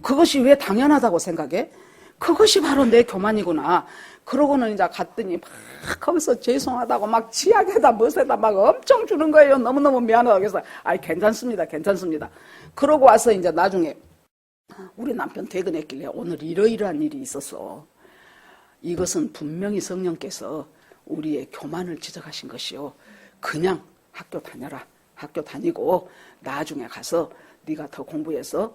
그것이 왜 당연하다고 생각해? 그것이 바로 내 교만이구나. 그러고는 이제 갔더니 막 거기서 죄송하다고 막 치약에다 멋에다 막 엄청 주는 거예요. 너무너무 미안하다고 해서 괜찮습니다. 그러고 와서 이제 나중에 우리 남편 퇴근했길래 오늘 이러이러한 일이 있었어. 이것은 분명히 성령께서 우리의 교만을 지적하신 것이요. 그냥 학교 다녀라. 학교 다니고 나중에 가서 네가 더 공부해서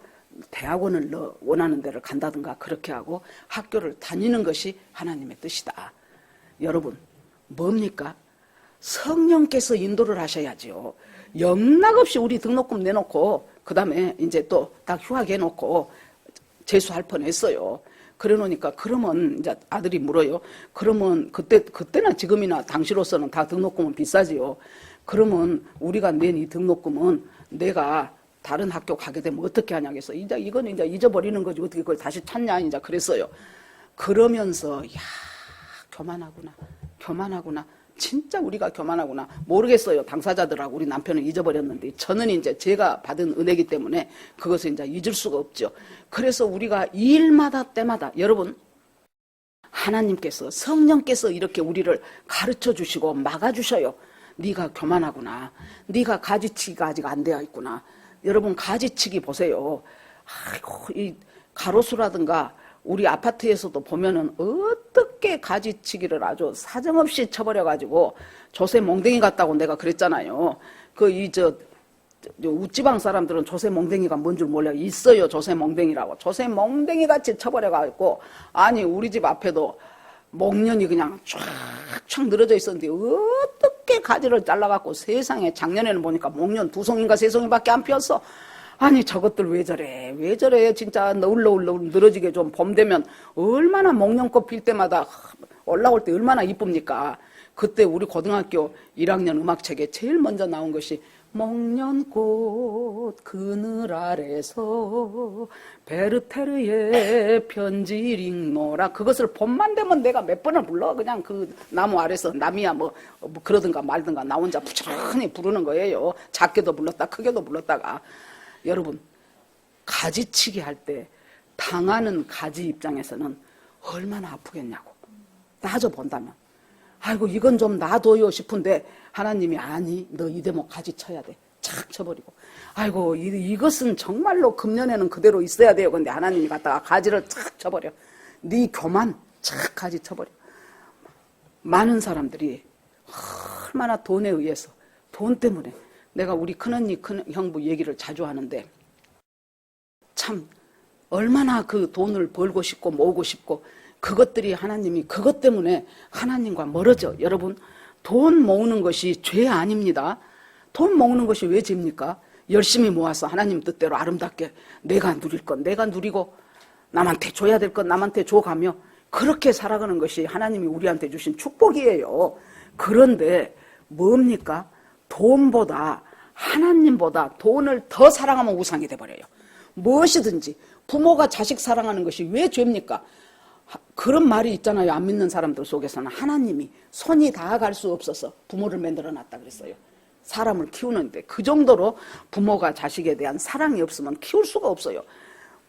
대학원을 너 원하는 데를 간다든가 그렇게 하고 학교를 다니는 것이 하나님의 뜻이다. 여러분, 뭡니까? 성령께서 인도를 하셔야지요. 영락없이 우리 등록금 내놓고 그 다음에 이제 또 딱 휴학해놓고 재수할 뻔했어요. 그래 놓으니까 그러면 이제 아들이 물어요. 그러면 그때나 지금이나 당시로서는 다 등록금은 비싸지요. 그러면 우리가 낸 이 등록금은 내가 다른 학교 가게 되면 어떻게 하냐 해서 이제 이거는 이제 잊어버리는 거지 어떻게 그걸 다시 찾냐 이제 그랬어요. 그러면서 교만하구나. 진짜 우리가 교만하구나. 모르겠어요. 당사자들하고 우리 남편은 잊어버렸는데 저는 이제 제가 받은 은혜이기 때문에 그것을 이제 잊을 수가 없죠. 그래서 우리가 일마다 때마다 여러분 하나님께서 성령께서 이렇게 우리를 가르쳐 주시고 막아 주셔요. 네가 교만하구나. 네가 가지치기가 아직 안 되어 있구나. 여러분 가지치기 보세요. 이 가로수라든가 우리 아파트에서도 보면은 어떻게 가지치기를 아주 사정없이 쳐버려가지고 조세 몽댕이 같다고 내가 그랬잖아요. 우지방 사람들은 조세 몽댕이가 뭔 줄 몰라요. 있어요. 조세 몽댕이라고. 조세 몽댕이 같이 쳐버려가지고 아니 우리 집 앞에도 목련이 그냥 쫙쫙 늘어져 있었는데 어떻게 가지를 잘라갖고 세상에 작년에는 보니까 목련 2송인가 3송이밖에 안 피었어. 아니 저것들 왜 저래 진짜 너울너울 늘어지게 좀 봄 되면 얼마나 목련꽃 필 때마다 올라올 때 얼마나 이쁩니까. 그때 우리 고등학교 1학년 음악책에 제일 먼저 나온 것이 목련꽃 그늘 아래서 베르테르의 편지를 읽노라. 그것을 봄만 되면 내가 몇 번을 불러. 그냥 그 나무 아래서 남이야 뭐 그러든가 말든가 나 혼자 부지런히 부르는 거예요. 작게도 불렀다 크게도 불렀다가. 여러분 가지치기 할 때 당하는 가지 입장에서는 얼마나 아프겠냐고 따져본다면 아이고 이건 좀 놔둬요 싶은데 하나님이 아니 너 이 대목 가지 쳐야 돼. 착 쳐버리고 아이고 이것은 정말로 금년에는 그대로 있어야 돼요. 근데 하나님이 갖다가 가지를 착 쳐버려. 네 교만 착 가지 쳐버려. 많은 사람들이 얼마나 돈에 의해서 돈 때문에 내가 우리 큰언니 큰형부 얘기를 자주 하는데 참 얼마나 그 돈을 벌고 싶고 모으고 싶고 그것들이 하나님이 그것 때문에 하나님과 멀어져. 여러분 돈 모으는 것이 죄 아닙니다. 돈 모으는 것이 왜 죄입니까? 열심히 모아서 하나님 뜻대로 아름답게 내가 누릴 건 내가 누리고 남한테 줘야 될 건 남한테 줘가며 그렇게 살아가는 것이 하나님이 우리한테 주신 축복이에요. 그런데 뭡니까? 돈보다, 하나님보다 돈을 더 사랑하면 우상이 돼버려요. 무엇이든지. 부모가 자식 사랑하는 것이 왜 죄입니까? 그런 말이 있잖아요. 안 믿는 사람들 속에서는 하나님이 손이 닿아갈 수 없어서 부모를 만들어놨다 그랬어요. 사람을 키우는데 그 정도로 부모가 자식에 대한 사랑이 없으면 키울 수가 없어요.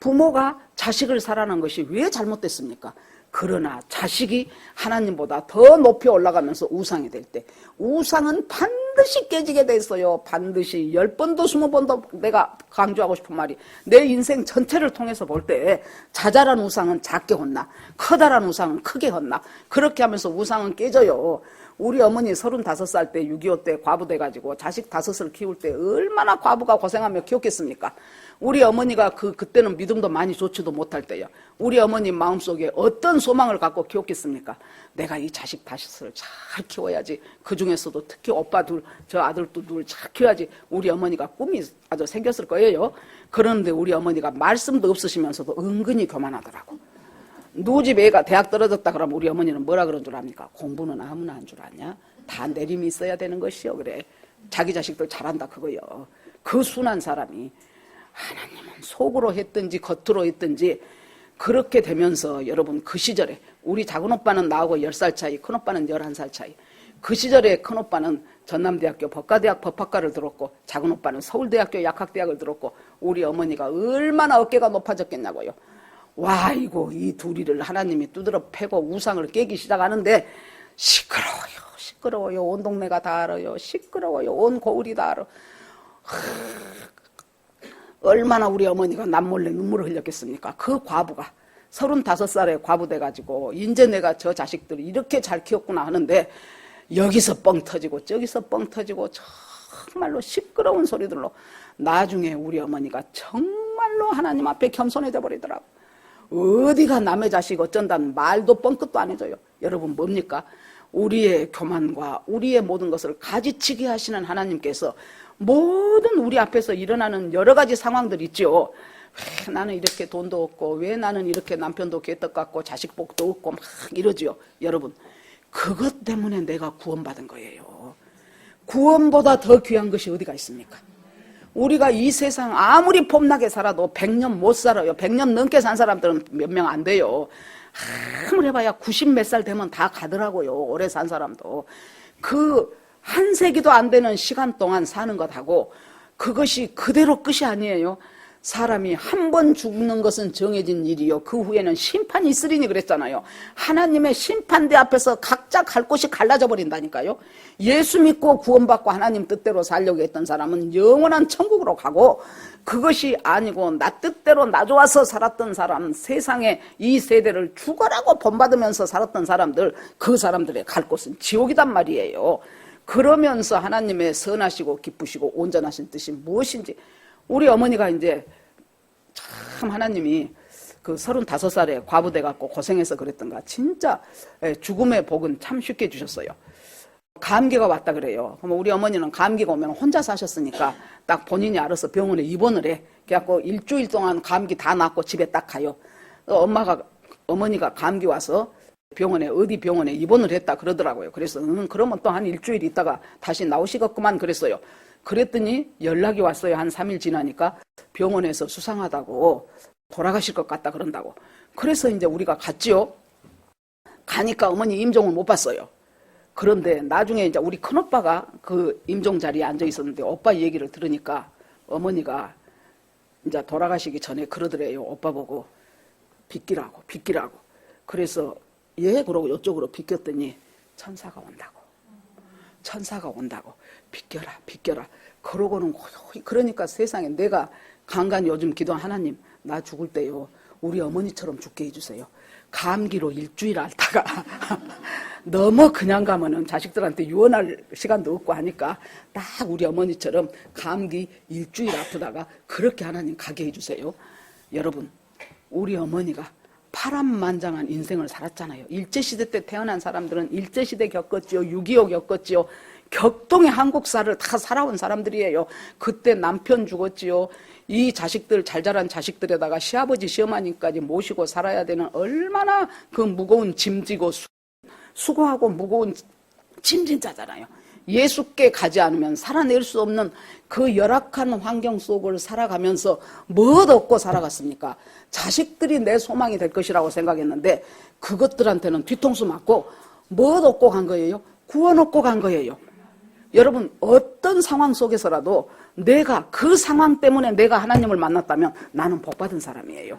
부모가 자식을 사랑하는 것이 왜 잘못됐습니까? 그러나 자식이 하나님보다 더 높이 올라가면서 우상이 될 때 우상은 반드시 깨지게 돼 있어요. 반드시 10번도 20번도 내가 강조하고 싶은 말이 내 인생 전체를 통해서 볼 때 자잘한 우상은 작게 혼나 커다란 우상은 크게 혼나 그렇게 하면서 우상은 깨져요. 우리 어머니 35살 때 6.25 때 과부 돼가지고 자식 5을 키울 때 얼마나 과부가 고생하며 키웠겠습니까? 우리 어머니가 그때는 믿음도 많이 좋지도 못할 때요. 우리 어머니 마음속에 어떤 소망을 갖고 키웠겠습니까? 내가 이 자식 5을 잘 키워야지. 그 중에서도 특히 오빠 둘, 저 아들도 둘 잘 키워야지. 우리 어머니가 꿈이 아주 생겼을 거예요. 그런데 우리 어머니가 말씀도 없으시면서도 은근히 교만하더라고. 누구 집 애가 대학 떨어졌다 그러면 우리 어머니는 뭐라 그런 줄 압니까? 공부는 아무나 한 줄 아냐? 다 내림이 있어야 되는 것이요. 그래. 자기 자식들 잘한다 그거요. 그 순한 사람이 하나님은 속으로 했든지 겉으로 했든지 그렇게 되면서 여러분 그 시절에 우리 작은 오빠는 나하고 10살 차이, 큰 오빠는 11살 차이. 그 시절에 큰 오빠는 전남대학교 법과대학 법학과를 들었고 작은 오빠는 서울대학교 약학대학을 들었고 우리 어머니가 얼마나 어깨가 높아졌겠냐고요. 와, 이 둘이를 하나님이 두드러 패고 우상을 깨기 시작하는데 시끄러워요. 온 동네가 다 알아요. 시끄러워요. 온 고을이 다 알아. 얼마나 우리 어머니가 남몰래 눈물을 흘렸겠습니까? 그 과부가 35살에 과부 돼가지고 이제 내가 저 자식들을 이렇게 잘 키웠구나 하는데 여기서 뻥 터지고 저기서 뻥 터지고 정말로 시끄러운 소리들로 나중에 우리 어머니가 정말로 하나님 앞에 겸손해져 버리더라고. 어디가 남의 자식 어쩐다는 말도 뻥끗도 안 해줘요. 여러분 뭡니까? 우리의 교만과 우리의 모든 것을 가지치게 하시는 하나님께서 모든 우리 앞에서 일어나는 여러 가지 상황들 있죠. 왜 나는 이렇게 돈도 없고 왜 나는 이렇게 남편도 개떡 같고 자식 복도 없고 막 이러지요. 여러분 그것 때문에 내가 구원받은 거예요. 구원보다 더 귀한 것이 어디가 있습니까? 우리가 이 세상 아무리 폼나게 살아도 100년 못 살아요. 100년 넘게 산 사람들은 몇 명 안 돼요. 아무리 해봐야 90 몇 살 되면 다 가더라고요. 오래 산 사람도. 그 한 세기도 안 되는 시간 동안 사는 것하고 그것이 그대로 끝이 아니에요. 사람이 한 번 죽는 것은 정해진 일이요. 그 후에는 심판이 있으리니 그랬잖아요. 하나님의 심판대 앞에서 각자 갈 곳이 갈라져 버린다니까요. 예수 믿고 구원받고 하나님 뜻대로 살려고 했던 사람은 영원한 천국으로 가고 그것이 아니고 나 뜻대로 나 좋아서 살았던 사람 세상에 이 세대를 죽어라고 본받으면서 살았던 사람들 그 사람들의 갈 곳은 지옥이단 말이에요. 그러면서 하나님의 선하시고 기쁘시고 온전하신 뜻이 무엇인지 우리 어머니가 이제 참 하나님이 그 35살에 과부 돼갖고 고생해서 그랬던가 진짜 죽음의 복은 참 쉽게 주셨어요. 감기가 왔다 그래요. 그럼 우리 어머니는 감기가 오면 혼자 사셨으니까 딱 본인이 알아서 병원에 입원을 해. 그래갖고 일주일 동안 감기 다 낫고 집에 딱 가요. 어머니가 감기 와서 어디 병원에 입원을 했다 그러더라고요. 그래서 그러면 또 한 일주일 있다가 다시 나오시겠구만 그랬어요. 그랬더니 연락이 왔어요. 한 3일 지나니까 병원에서 수상하다고 돌아가실 것 같다 그런다고. 그래서 이제 우리가 갔지요. 가니까 어머니 임종을 못 봤어요. 그런데 나중에 이제 우리 큰오빠가 그 임종 자리에 앉아 있었는데 오빠 얘기를 들으니까 어머니가 이제 돌아가시기 전에 그러더래요. 오빠 보고 비끼라고. 그래서 예 그러고 이쪽으로 비꼈더니 천사가 온다고 비껴라 그러고는 고요히 그러니까 세상에 내가 간간히 요즘 기도한 하나님 나 죽을 때요 우리 어머니처럼 죽게 해주세요. 감기로 일주일 앓다가 너무 그냥 가면은 자식들한테 유언할 시간도 없고 하니까 딱 우리 어머니처럼 감기 일주일 아프다가 그렇게 하나님 가게 해주세요. 여러분 우리 어머니가 파란만장한 인생을 살았잖아요. 일제시대 때 태어난 사람들은 일제시대 겪었지요. 6.25 겪었지요. 격동의 한국사를 다 살아온 사람들이에요. 그때 남편 죽었지요. 이 자식들 잘 자란 자식들에다가 시아버지 시어머니까지 모시고 살아야 되는 얼마나 그 무거운 짐지고 수고하고 무거운 침진자잖아요. 예수께 가지 않으면 살아낼 수 없는 그 열악한 환경 속을 살아가면서 뭐 얻고 살아갔습니까? 자식들이 내 소망이 될 것이라고 생각했는데 그것들한테는 뒤통수 맞고 뭐 얻고 간 거예요? 구원 얻고 간 거예요. 여러분, 어떤 상황 속에서라도 내가 그 상황 때문에 내가 하나님을 만났다면 나는 복받은 사람이에요.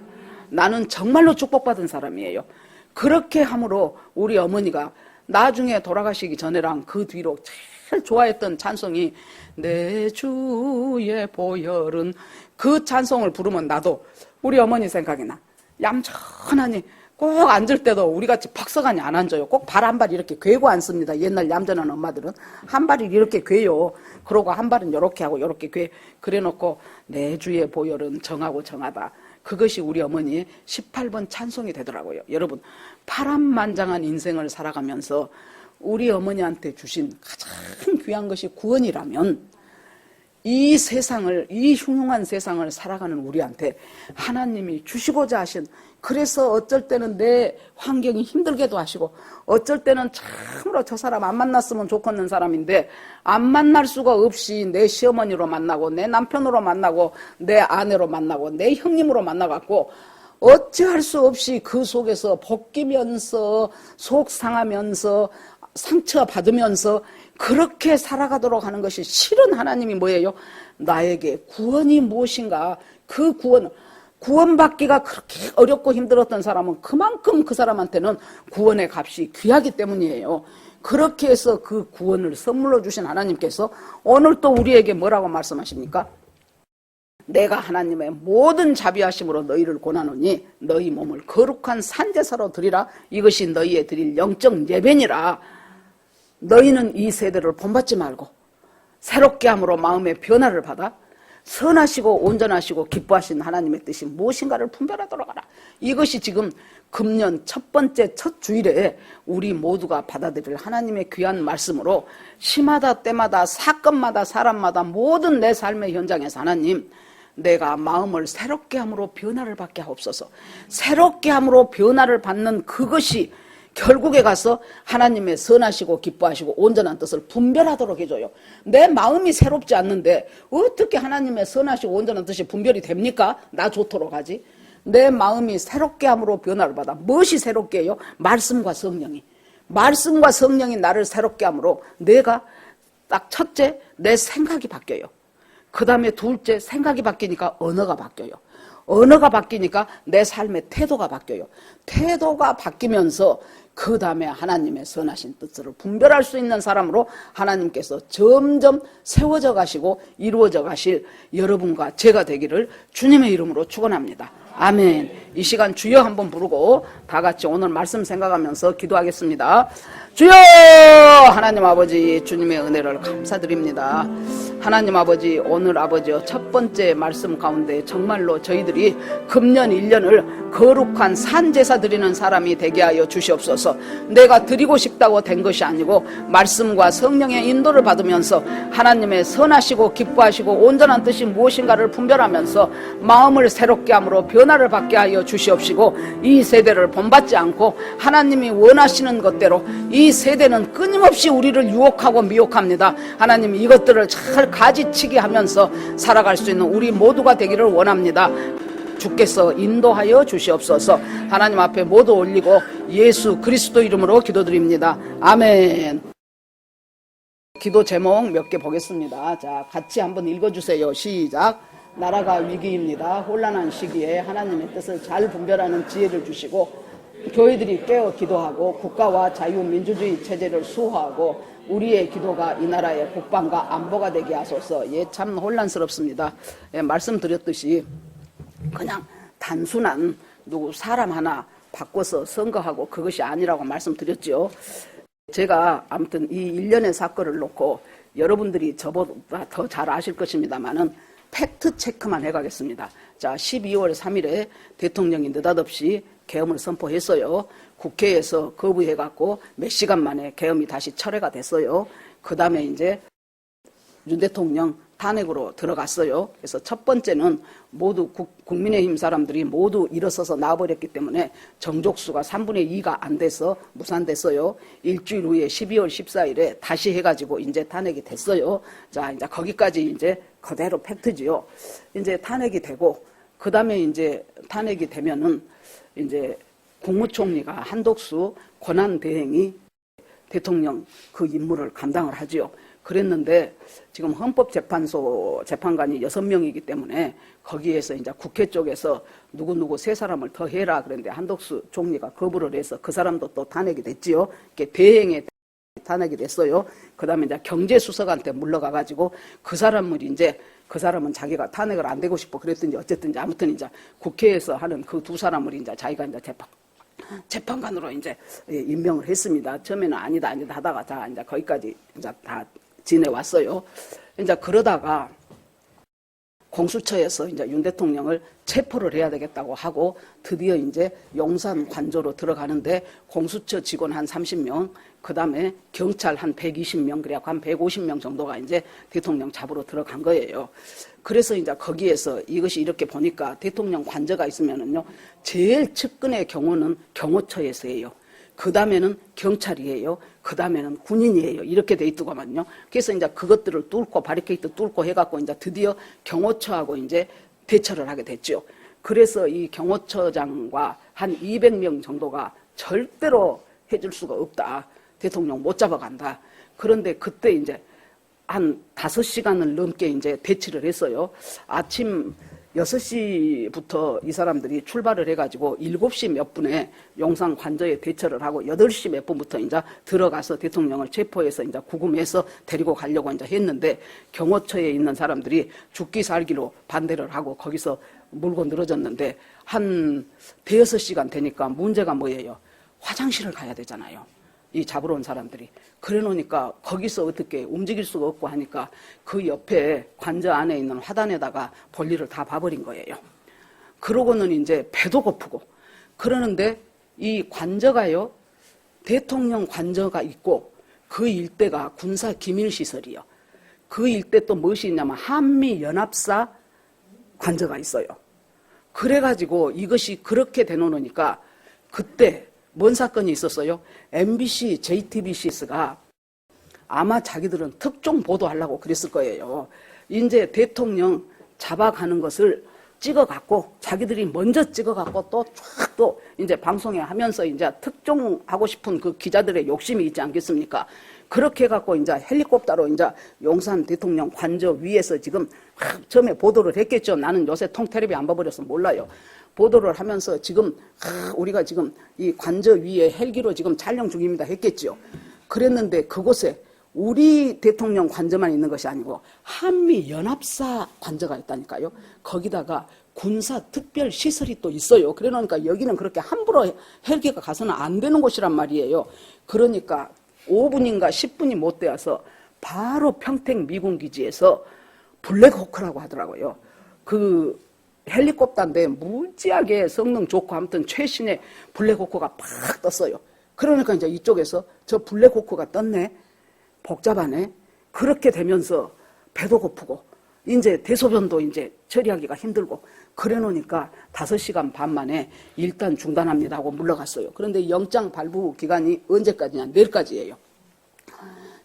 나는 정말로 축복받은 사람이에요. 그렇게 함으로 우리 어머니가 나중에 돌아가시기 전에랑 그 뒤로 제일 좋아했던 찬송이 내 주의 보혈은, 그 찬송을 부르면 나도 우리 어머니 생각이 나. 얌전하니 꼭 앉을 때도 우리같이 퍽석하니 안 앉아요. 꼭 발 한 발 이렇게 괴고 앉습니다. 옛날 얌전한 엄마들은 한 발이 이렇게 괴요. 그러고 한 발은 이렇게 하고 이렇게 괴. 그래놓고 내 주의 보혈은 정하고 정하다. 그것이 우리 어머니의 18번 찬송이 되더라고요. 여러분, 파란만장한 인생을 살아가면서 우리 어머니한테 주신 가장 귀한 것이 구원이라면 이 세상을, 이 흉흉한 세상을 살아가는 우리한테 하나님이 주시고자 하신, 그래서 어쩔 때는 내 환경이 힘들게도 하시고 어쩔 때는 참으로 저 사람 안 만났으면 좋겠는 사람인데 안 만날 수가 없이 내 시어머니로 만나고 내 남편으로 만나고 내 아내로 만나고 내 형님으로 만나갖고 어찌할 수 없이 그 속에서 벗기면서 속상하면서 상처받으면서 그렇게 살아가도록 하는 것이, 실은 하나님이 뭐예요? 나에게 구원이 무엇인가, 그 구원받기가 그렇게 어렵고 힘들었던 사람은 그만큼 그 사람한테는 구원의 값이 귀하기 때문이에요. 그렇게 해서 그 구원을 선물로 주신 하나님께서 오늘 또 우리에게 뭐라고 말씀하십니까? 내가 하나님의 모든 자비하심으로 너희를 권하노니 너희 몸을 거룩한 산제사로 드리라. 이것이 너희의 드릴 영적 예배니라. 너희는 이 세대를 본받지 말고 새롭게 함으로 마음의 변화를 받아 선하시고 온전하시고 기뻐하신 하나님의 뜻이 무엇인가를 분별하도록 하라. 이것이 지금 금년 첫 번째 첫 주일에 우리 모두가 받아들일 하나님의 귀한 말씀으로 시마다 때마다 사건마다 사람마다 모든 내 삶의 현장에서 하나님, 내가 마음을 새롭게 함으로 변화를 받게 하옵소서. 새롭게 함으로 변화를 받는 그것이 결국에 가서 하나님의 선하시고 기뻐하시고 온전한 뜻을 분별하도록 해줘요. 내 마음이 새롭지 않는데 어떻게 하나님의 선하시고 온전한 뜻이 분별이 됩니까? 나 좋도록 하지. 내 마음이 새롭게 함으로 변화를 받아. 무엇이 새롭게 해요? 말씀과 성령이. 말씀과 성령이 나를 새롭게 함으로 내가 딱 첫째 내 생각이 바뀌어요. 그 다음에 둘째 생각이 바뀌니까 언어가 바뀌어요. 언어가 바뀌니까 내 삶의 태도가 바뀌어요. 태도가 바뀌면서 그 다음에 하나님의 선하신 뜻을 분별할 수 있는 사람으로 하나님께서 점점 세워져 가시고 이루어져 가실 여러분과 제가 되기를 주님의 이름으로 축원합니다. 아멘. 이 시간 주여 한번 부르고 다 같이 오늘 말씀 생각하면서 기도하겠습니다. 주여! 하나님 아버지, 주님의 은혜를 감사드립니다. 하나님 아버지, 오늘 아버지요 첫 번째 말씀 가운데 정말로 저희들이 금년 1년을 거룩한 산제사 드리는 사람이 되게 하여 주시옵소서. 내가 드리고 싶다고 된 것이 아니고 말씀과 성령의 인도를 받으면서 하나님의 선하시고 기뻐하시고 온전한 뜻이 무엇인가를 분별하면서 마음을 새롭게 함으로 변화를 받게 하여 주시옵시고, 이 세대를 본받지 않고 하나님이 원하시는 것대로, 이 세대는 끊임없이 우리를 유혹하고 미혹합니다. 하나님, 이것들을 잘 가지치기 하면서 살아갈 수 있는 우리 모두가 되기를 원합니다. 주께서 인도하여 주시옵소서. 하나님 앞에 모두 올리고 예수 그리스도 이름으로 기도드립니다. 아멘. 기도 제목 몇 개 보겠습니다. 자, 같이 한번 읽어주세요. 시작. 나라가 위기입니다. 혼란한 시기에 하나님의 뜻을 잘 분별하는 지혜를 주시고 교회들이 깨어 기도하고 국가와 자유민주주의 체제를 수호하고 우리의 기도가 이 나라의 국방과 안보가 되게 하소서. 예, 참 혼란스럽습니다. 예, 말씀드렸듯이 그냥 단순한 누구 사람 하나 바꿔서 선거하고 그것이 아니라고 말씀드렸죠. 제가 아무튼 이 일련의 사건을 놓고 여러분들이 저보다 더 잘 아실 것입니다만은 팩트 체크만 해가겠습니다. 자, 12월 3일에 대통령이 느닷없이 계엄을 선포했어요. 국회에서 거부해갖고 몇 시간 만에 계엄이 다시 철회가 됐어요. 그 다음에 이제 윤 대통령 탄핵으로 들어갔어요. 그래서 첫 번째는 모두 국민의힘 사람들이 모두 일어서서 나와버렸기 때문에 정족수가 3분의 2가 안 돼서 무산됐어요. 일주일 후에 12월 14일에 다시 해가지고 이제 탄핵이 됐어요. 자, 이제 거기까지 이제 그대로 팩트지요. 이제 탄핵이 되고, 그 다음에 이제 탄핵이 되면은 이제 국무총리가 한독수 권한대행이 대통령 그 임무를 감당을 하지요. 그랬는데 지금 헌법재판소 재판관이 6명이기 때문에 거기에서 이제 국회 쪽에서 누구 세 사람을 더 해라 그랬는데 한덕수 총리가 거부를 해서 그 사람도 또 탄핵이 됐지요. 이렇게 대행에 탄핵이 됐어요. 그 다음에 이제 경제수석한테 물러가가지고 그 사람은 자기가 탄핵을 안 되고 싶어 그랬든지 어쨌든지 아무튼 이제 국회에서 하는 그 두 사람을 이제 자기가 이제 재판관으로 이제 임명을 했습니다. 처음에는 아니다 하다가 자 이제 거기까지 이제 다 지내왔어요. 이제 그러다가 공수처에서 이제 윤 대통령을 체포를 해야 되겠다고 하고 드디어 이제 용산 관저로 들어가는데 공수처 직원 한 30명, 그 다음에 경찰 한 120명, 그래갖고 한 150명 정도가 이제 대통령 잡으러 들어간 거예요. 그래서 이제 거기에서 이것이 이렇게 보니까 대통령 관저가 있으면은요, 제일 측근의 경우는 경호처에서 해요. 그 다음에는 경찰이에요. 그 다음에는 군인이에요. 이렇게 돼 있더구만요. 그래서 이제 그것들을 뚫고 바리케이트 뚫고 해갖고 이제 드디어 경호처하고 이제 대처를 하게 됐죠. 그래서 이 경호처장과 한 200명 정도가 절대로 해줄 수가 없다. 대통령 못 잡아간다. 그런데 그때 이제 한 5시간을 넘게 이제 대치를 했어요. 아침 6시부터 이 사람들이 출발을 해가지고 7시 몇 분에 용산 관저에 대처를 하고 8시 몇 분부터 이제 들어가서 대통령을 체포해서 이제 구금해서 데리고 가려고 이제 했는데 경호처에 있는 사람들이 죽기 살기로 반대를 하고 거기서 물고 늘어졌는데 한 대여섯 시간 되니까 문제가 뭐예요? 화장실을 가야 되잖아요. 이 잡으러 온 사람들이. 그래 놓으니까 거기서 어떻게 움직일 수가 없고 하니까 그 옆에 관저 안에 있는 화단에다가 볼일을 다 봐버린 거예요. 그러고는 이제 배도 고프고 그러는데 이 관저가요, 대통령 관저가 있고 그 일대가 군사 기밀시설이요. 그 일대 또 무엇이 있냐면 한미연합사 관저가 있어요. 그래가지고 이것이 그렇게 되놓으니까 그때 뭔 사건이 있었어요? MBC, JTBC가 아마 자기들은 특종 보도하려고 그랬을 거예요. 이제 대통령 잡아가는 것을 찍어갖고 자기들이 먼저 찍어갖고 또 쫙 또 이제 방송에 하면서 이제 특종하고 싶은 그 기자들의 욕심이 있지 않겠습니까? 그렇게 해갖고 이제 헬리콥터로 이제 용산 대통령 관저 위에서 지금 처음에 보도를 했겠죠. 나는 요새 통텔레비 안 봐버려서 몰라요. 보도를 하면서 지금 우리가 지금 이 관저 위에 헬기로 지금 촬영 중입니다 했겠죠. 그랬는데 그곳에 우리 대통령 관저만 있는 것이 아니고 한미연합사 관저가 있다니까요. 거기다가 군사특별시설이 또 있어요. 그러니까 여기는 그렇게 함부로 헬기가 가서는 안 되는 곳이란 말이에요. 그러니까 5분인가 10분이 못 되어서 바로 평택 미군기지에서 블랙호크라고 하더라고요. 그 헬리콥터인데 무지하게 성능 좋고 아무튼 최신의 블랙호크가 팍 떴어요. 그러니까 이제 이쪽에서 저 블랙호크가 떴네. 복잡하네. 그렇게 되면서 배도 고프고 이제 대소변도 이제 처리하기가 힘들고 그래 놓으니까 5시간 반 만에 일단 중단합니다 하고 물러갔어요. 그런데 영장 발부 기간이 언제까지냐? 내일까지예요.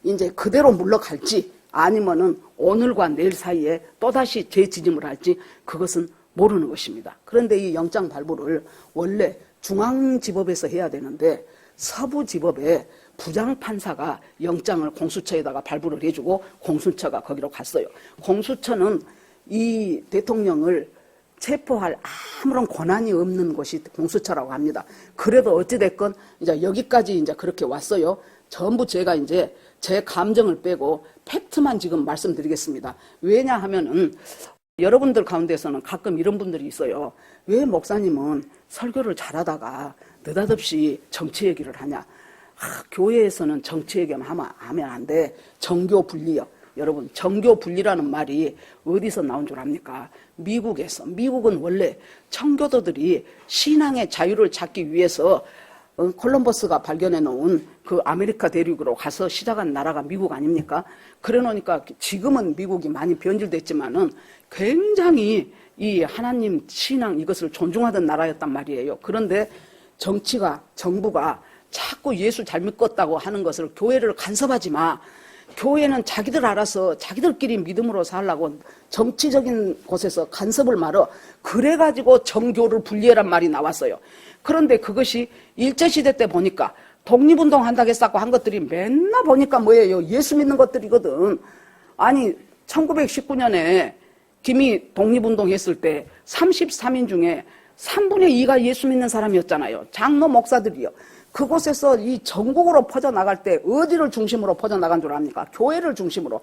이제 그대로 물러갈지 아니면은 오늘과 내일 사이에 또다시 재지짐을 할지 그것은 모르는 것입니다. 그런데 이 영장 발부를 원래 중앙지법에서 해야 되는데 서부지법에 부장판사가 영장을 공수처에다가 발부를 해주고 공수처가 거기로 갔어요. 공수처는 이 대통령을 체포할 아무런 권한이 없는 곳이 공수처라고 합니다. 그래도 어찌됐건 이제 여기까지 이제 그렇게 왔어요. 전부 제가 이제 제 감정을 빼고 팩트만 지금 말씀드리겠습니다. 왜냐 하면은 여러분들 가운데서는 가끔 이런 분들이 있어요. 왜 목사님은 설교를 잘하다가 느닷없이 정치 얘기를 하냐. 교회에서는 정치 얘기만 하면 안 돼. 정교 분리요. 여러분, 정교 분리라는 말이 어디서 나온 줄 압니까? 미국에서. 미국은 원래 청교도들이 신앙의 자유를 찾기 위해서 콜럼버스가 발견해 놓은 그 아메리카 대륙으로 가서 시작한 나라가 미국 아닙니까? 그래 놓으니까 지금은 미국이 많이 변질됐지만은 굉장히 이 하나님 신앙 이것을 존중하던 나라였단 말이에요. 그런데 정부가 자꾸 예수 잘 믿겠다고 하는 것을 교회를 간섭하지 마. 교회는 자기들 알아서 자기들끼리 믿음으로 살라고 정치적인 곳에서 간섭을 말어. 그래가지고 정교를 분리해란 말이 나왔어요. 그런데 그것이 일제시대 때 보니까 독립운동 한다고 했었고 한 것들이 맨날 보니까 뭐예요? 예수 믿는 것들이거든. 아니 1919년에 김이 독립운동 했을 때 33인 중에 3분의 2가 예수 믿는 사람이었잖아요. 장로 목사들이요. 그곳에서 이 전국으로 퍼져나갈 때 어디를 중심으로 퍼져나간 줄 압니까? 교회를 중심으로.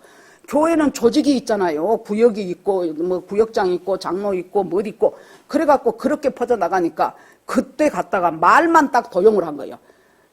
교회는 조직이 있잖아요. 구역이 있고 뭐 구역장 있고 장로 있고 뭐 있고 그래갖고 그렇게 퍼져나가니까 그때 갔다가 말만 딱 도용을 한 거예요.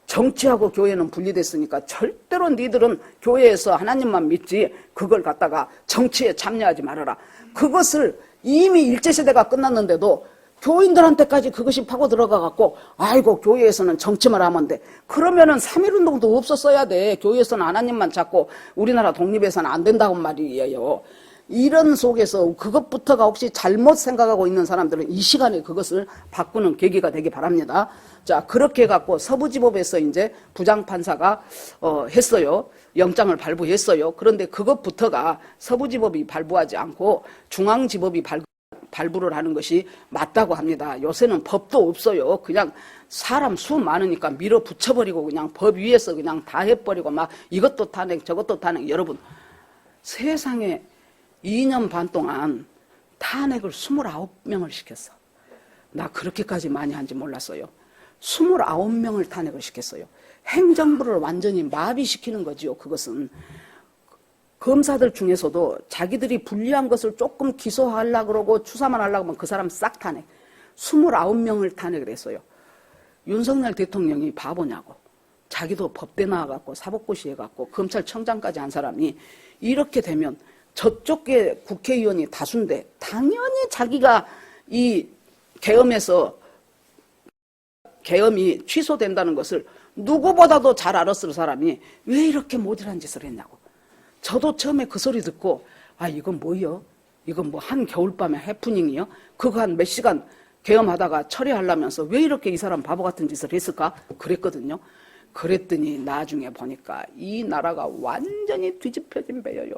정치하고 교회는 분리됐으니까 절대로 니들은 교회에서 하나님만 믿지 그걸 갖다가 정치에 참여하지 말아라. 그것을 이미 일제시대가 끝났는데도 교인들한테까지 그것이 파고 들어가갖고 아이고 교회에서는 정치만 하면 돼. 그러면은 3.1운동도 없었어야 돼. 교회에서는 하나님만 찾고 우리나라 독립해서는 안 된다고 말이에요. 이런 속에서 그것부터가 혹시 잘못 생각하고 있는 사람들은 이 시간에 그것을 바꾸는 계기가 되기 바랍니다. 자, 그렇게 해갖고 서부지법에서 이제 부장판사가 했어요. 영장을 발부했어요. 그런데 그것부터가 서부지법이 발부하지 않고 중앙지법이 발부를 하는 것이 맞다고 합니다. 요새는 법도 없어요. 그냥 사람 수 많으니까 밀어붙여버리고 그냥 법 위에서 그냥 다 해버리고 막 이것도 탄핵 저것도 탄핵. 여러분 세상에 2년 반 동안 탄핵을 29명을 시켰어. 나 그렇게까지 많이 한지 몰랐어요. 29명을 탄핵을 시켰어요. 행정부를 완전히 마비시키는 거지요. 그것은 검사들 중에서도 자기들이 불리한 것을 조금 기소하려고 그러고 추사만 하려고 하면 그 사람 싹 탄핵. 29명을 탄핵을 했어요. 윤석열 대통령이 바보냐고. 자기도 법대 나와갖고 사법고시 해갖고 검찰청장까지 한 사람이 이렇게 되면 저쪽에 국회의원이 다수인데 당연히 자기가 이 계엄이 취소된다는 것을 누구보다도 잘 알았을 사람이 왜 이렇게 모질한 짓을 했냐고. 저도 처음에 그 소리 듣고 아 이건 뭐요? 이건 뭐 한 겨울밤에 해프닝이요? 그거 한 몇 시간 계엄하다가 처리하려면서 왜 이렇게 이 사람 바보 같은 짓을 했을까? 그랬거든요. 그랬더니 나중에 보니까 이 나라가 완전히 뒤집혀진 배예요.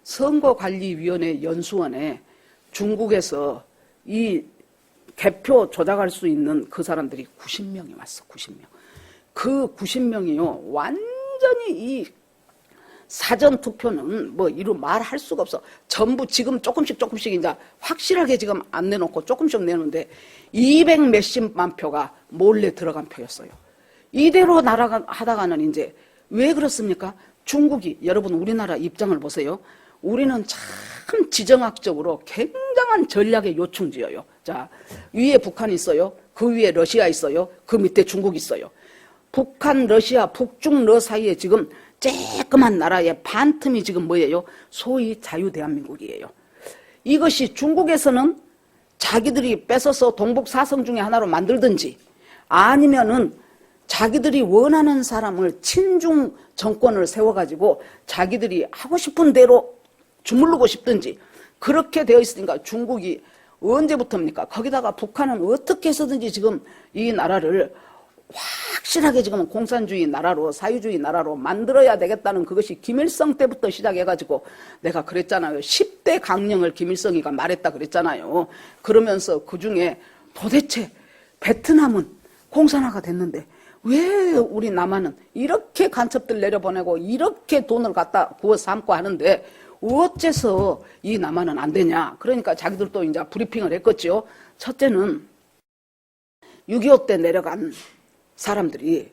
선거관리위원회 연수원에 중국에서 이 개표 조작할 수 있는 그 사람들이 90명이 왔어. 90명. 그 90명이요. 완전히 이 사전투표는 뭐 이루 말할 수가 없어. 전부 지금 조금씩 이제 확실하게 지금 안 내놓고 조금씩 내놓는데 200 몇십만 표가 몰래 들어간 표였어요. 이대로 하다가는 이제 왜 그렇습니까? 중국이 여러분 우리나라 입장을 보세요. 우리는 참 지정학적으로 굉장한 전략의 요충지예요. 자, 위에 북한이 있어요. 그 위에 러시아 있어요. 그 밑에 중국이 있어요. 북한, 러시아, 북중러 사이에 지금 쬐끄만 나라의 반틈이 지금 뭐예요? 소위 자유대한민국이에요. 이것이 중국에서는 자기들이 뺏어서 동북 사성 중에 하나로 만들든지 아니면은 자기들이 원하는 사람을 친중 정권을 세워가지고 자기들이 하고 싶은 대로 주물르고 싶든지 그렇게 되어 있으니까 중국이 언제부터입니까? 거기다가 북한은 어떻게 해서든지 지금 이 나라를 확실하게 지금 공산주의 나라로 사유주의 나라로 만들어야 되겠다는 그것이 김일성 때부터 시작해가지고 내가 그랬잖아요. 10대 강령을 김일성이가 말했다 그랬잖아요. 그러면서 그중에 도대체 베트남은 공산화가 됐는데 왜 우리 남한은 이렇게 간첩들 내려보내고 이렇게 돈을 갖다 구워 삼고 하는데 어째서 이 남한은 안 되냐. 그러니까 자기들도 이제 브리핑을 했겠죠. 첫째는 6.25 때 내려간 사람들이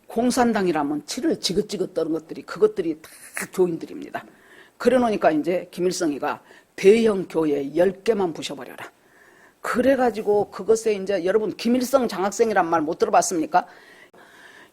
공산당이라면 치를 지긋지긋 떠는 것들이 그것들이 다 교인들입니다. 그래 놓으니까 이제 김일성이가 대형 교회 10개만 부셔버려라. 그래가지고 그것에 이제 여러분 김일성 장학생이란 말 못 들어봤습니까?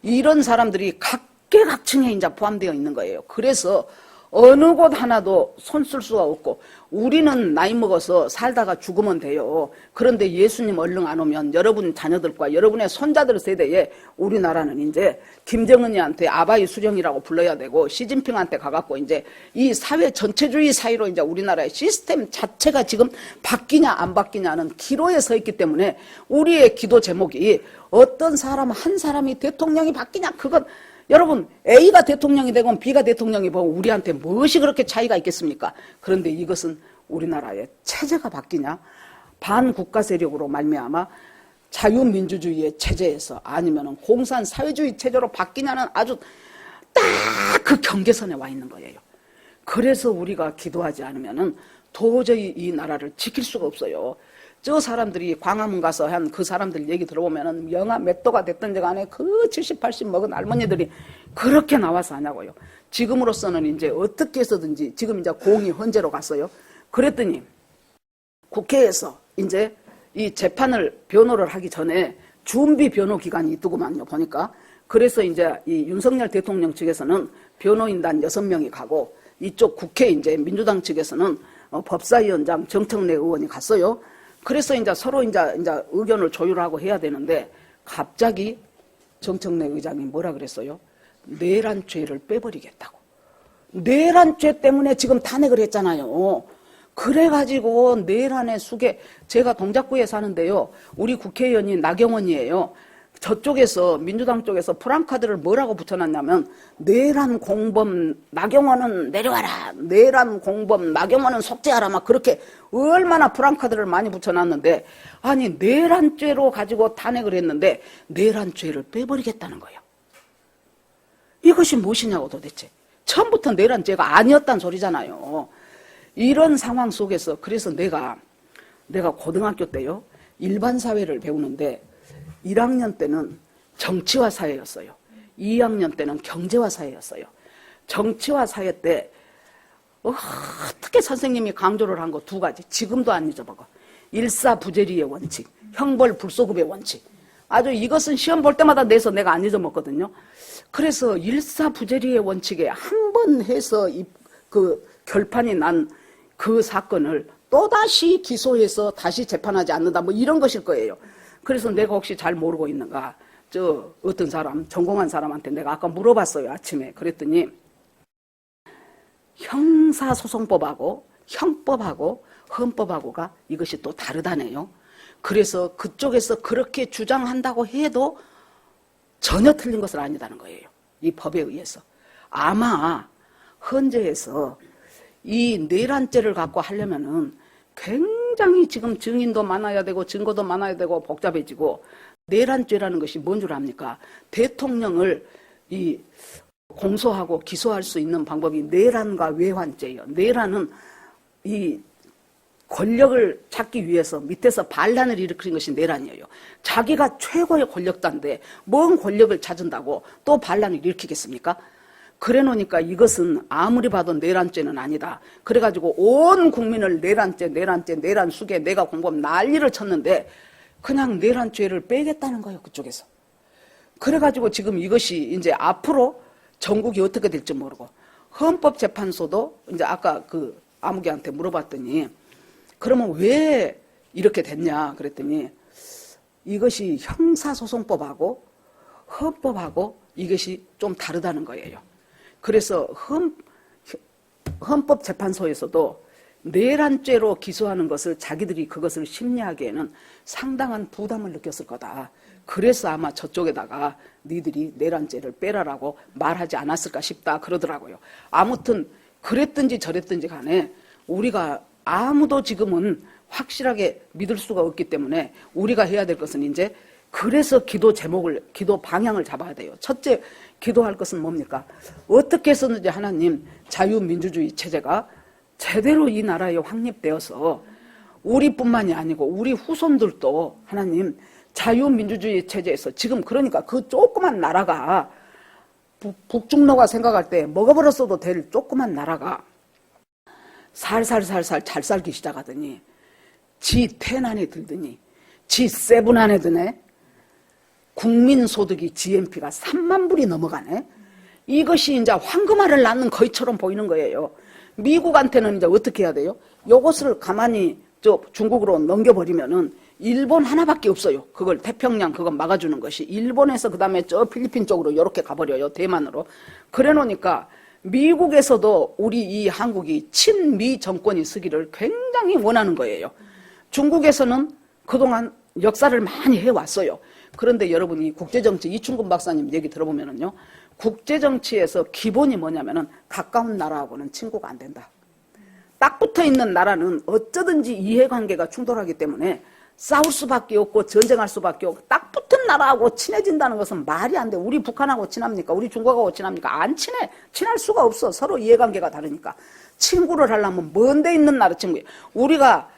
이런 사람들이 각계각층에 이제 포함되어 있는 거예요. 그래서 어느 곳 하나도 손 쓸 수가 없고 우리는 나이 먹어서 살다가 죽으면 돼요. 그런데 예수님 얼른 안 오면 여러분 자녀들과 여러분의 손자들 세대에 우리나라는 이제 김정은이한테 아바이 수령이라고 불러야 되고 시진핑한테 가갖고 이제 이 사회 전체주의 사회로 이제 우리나라의 시스템 자체가 지금 바뀌냐 안 바뀌냐는 기로에 서 있기 때문에 우리의 기도 제목이 어떤 사람 한 사람이 대통령이 바뀌냐 그건 여러분 A가 대통령이 되건 B가 대통령이 되건 우리한테 무엇이 그렇게 차이가 있겠습니까? 그런데 이것은 우리나라의 체제가 바뀌냐 반국가 세력으로 말미암아 자유민주주의의 체제에서 아니면 공산사회주의 체제로 바뀌냐는 아주 딱 그 경계선에 와 있는 거예요. 그래서 우리가 기도하지 않으면 도저히 이 나라를 지킬 수가 없어요. 저 사람들이 광화문 가서 한 그 사람들 얘기 들어보면은 영하 몇 도가 됐든지 간에 그 70, 80 먹은 할머니들이 그렇게 나와서 하냐고요. 지금으로서는 이제 어떻게 해서든지 지금 이제 공이 헌재로 갔어요. 그랬더니 국회에서 이제 이 재판을 변호를 하기 전에 준비 변호 기간이 있더구만요. 보니까. 그래서 이제 이 윤석열 대통령 측에서는 변호인단 6명이 가고 이쪽 국회 이제 민주당 측에서는 법사위원장 정청래 의원이 갔어요. 그래서 이제 서로 이제 의견을 조율하고 해야 되는데 갑자기 정청래 의장이 뭐라 그랬어요? 내란죄를 빼버리겠다고. 내란죄 때문에 지금 탄핵을 했잖아요. 그래가지고 내란의 숙에 제가 동작구에 사는데요. 우리 국회의원이 나경원이에요. 저쪽에서 민주당 쪽에서 프랑카드를 뭐라고 붙여놨냐면 내란 공범 나경원은 내려와라. 내란 공범 나경원은 속죄하라. 막 그렇게 얼마나 프랑카드를 많이 붙여놨는데 아니 내란죄로 가지고 탄핵을 했는데 내란죄를 빼버리겠다는 거예요. 이것이 무엇이냐고 도대체. 처음부터 내란죄가 아니었단 소리잖아요. 이런 상황 속에서 그래서 내가 고등학교 때요. 일반 사회를 배우는데 1학년 때는 정치와 사회였어요. 2학년 때는 경제와 사회였어요. 정치와 사회 때 어떻게 선생님이 강조를 한 거 2가지. 지금도 안 잊어먹어. 일사부재리의 원칙, 형벌불소급의 원칙. 아주 이것은 시험 볼 때마다 내서 내가 안 잊어먹거든요. 그래서 일사부재리의 원칙에 한 번 해서 그 결판이 난 그 사건을 또다시 기소해서 다시 재판하지 않는다. 뭐 이런 것일 거예요. 그래서 내가 혹시 잘 모르고 있는가? 어떤 사람, 전공한 사람한테 내가 아까 물어봤어요, 아침에. 그랬더니, 형사소송법하고, 형법하고, 헌법하고가 이것이 또 다르다네요. 그래서 그쪽에서 그렇게 주장한다고 해도 전혀 틀린 것은 아니다는 거예요. 이 법에 의해서. 아마, 헌재에서 이 내란죄를 갖고 하려면은 굉장히 지금 증인도 많아야 되고 증거도 많아야 되고 복잡해지고 내란죄라는 것이 뭔 줄 압니까? 대통령을 이 공소하고 기소할 수 있는 방법이 내란과 외환죄예요. 내란은 이 권력을 찾기 위해서 밑에서 반란을 일으키는 것이 내란이에요. 자기가 최고의 권력자인데 뭔 권력을 찾은다고 또 반란을 일으키겠습니까? 그래 놓으니까 이것은 아무리 봐도 내란죄는 아니다. 그래가지고 온 국민을 내란 숙에 내가 공범 난리를 쳤는데 그냥 내란죄를 빼겠다는 거예요. 그쪽에서. 그래가지고 지금 이것이 이제 앞으로 전국이 어떻게 될지 모르고 헌법재판소도 이제 아까 그 아무개한테 물어봤더니 그러면 왜 이렇게 됐냐 그랬더니 이것이 형사소송법하고 헌법하고 이것이 좀 다르다는 거예요. 그래서 헌법재판소에서도 내란죄로 기소하는 것을 자기들이 그것을 심리하기에는 상당한 부담을 느꼈을 거다. 그래서 아마 저쪽에다가 니들이 내란죄를 빼라라고 말하지 않았을까 싶다 그러더라고요. 아무튼 그랬든지 저랬든지 간에 우리가 아무도 지금은 확실하게 믿을 수가 없기 때문에 우리가 해야 될 것은 이제 그래서 기도 방향을 잡아야 돼요. 첫째, 기도할 것은 뭡니까? 어떻게 해서든지 하나님 자유민주주의 체제가 제대로 이 나라에 확립되어서 우리뿐만이 아니고 우리 후손들도 하나님 자유민주주의 체제에서 지금 그러니까 그 조그만 나라가 북중로가 생각할 때 먹어버렸어도 될 조그만 나라가 살살살살 잘 살기 시작하더니 지 태난에 들더니 지 세븐 안에 드네. 국민소득이 GNP가 3만 불이 넘어가네. 이것이 이제 황금알을 낳는 거위처럼 보이는 거예요. 미국한테는 이제 어떻게 해야 돼요? 요것을 가만히 중국으로 넘겨버리면은 일본 하나밖에 없어요. 그걸 태평양 그거 막아주는 것이. 일본에서 그 다음에 저 필리핀 쪽으로 이렇게 가버려요. 대만으로. 그래 놓으니까 미국에서도 우리 이 한국이 친미 정권이 서기를 굉장히 원하는 거예요. 중국에서는 그동안 역사를 많이 해왔어요. 그런데 여러분이 국제정치, 이충근 박사님 얘기 들어보면은요, 국제정치에서 기본이 뭐냐면은 가까운 나라하고는 친구가 안 된다. 딱 붙어 있는 나라는 어쩌든지 이해관계가 충돌하기 때문에 싸울 수밖에 없고 전쟁할 수밖에 없고, 딱 붙은 나라하고 친해진다는 것은 말이 안 돼. 우리 북한하고 친합니까? 우리 중국하고 친합니까? 안 친해. 친할 수가 없어. 서로 이해관계가 다르니까. 친구를 하려면 먼데 있는 나라 친구예요. 우리가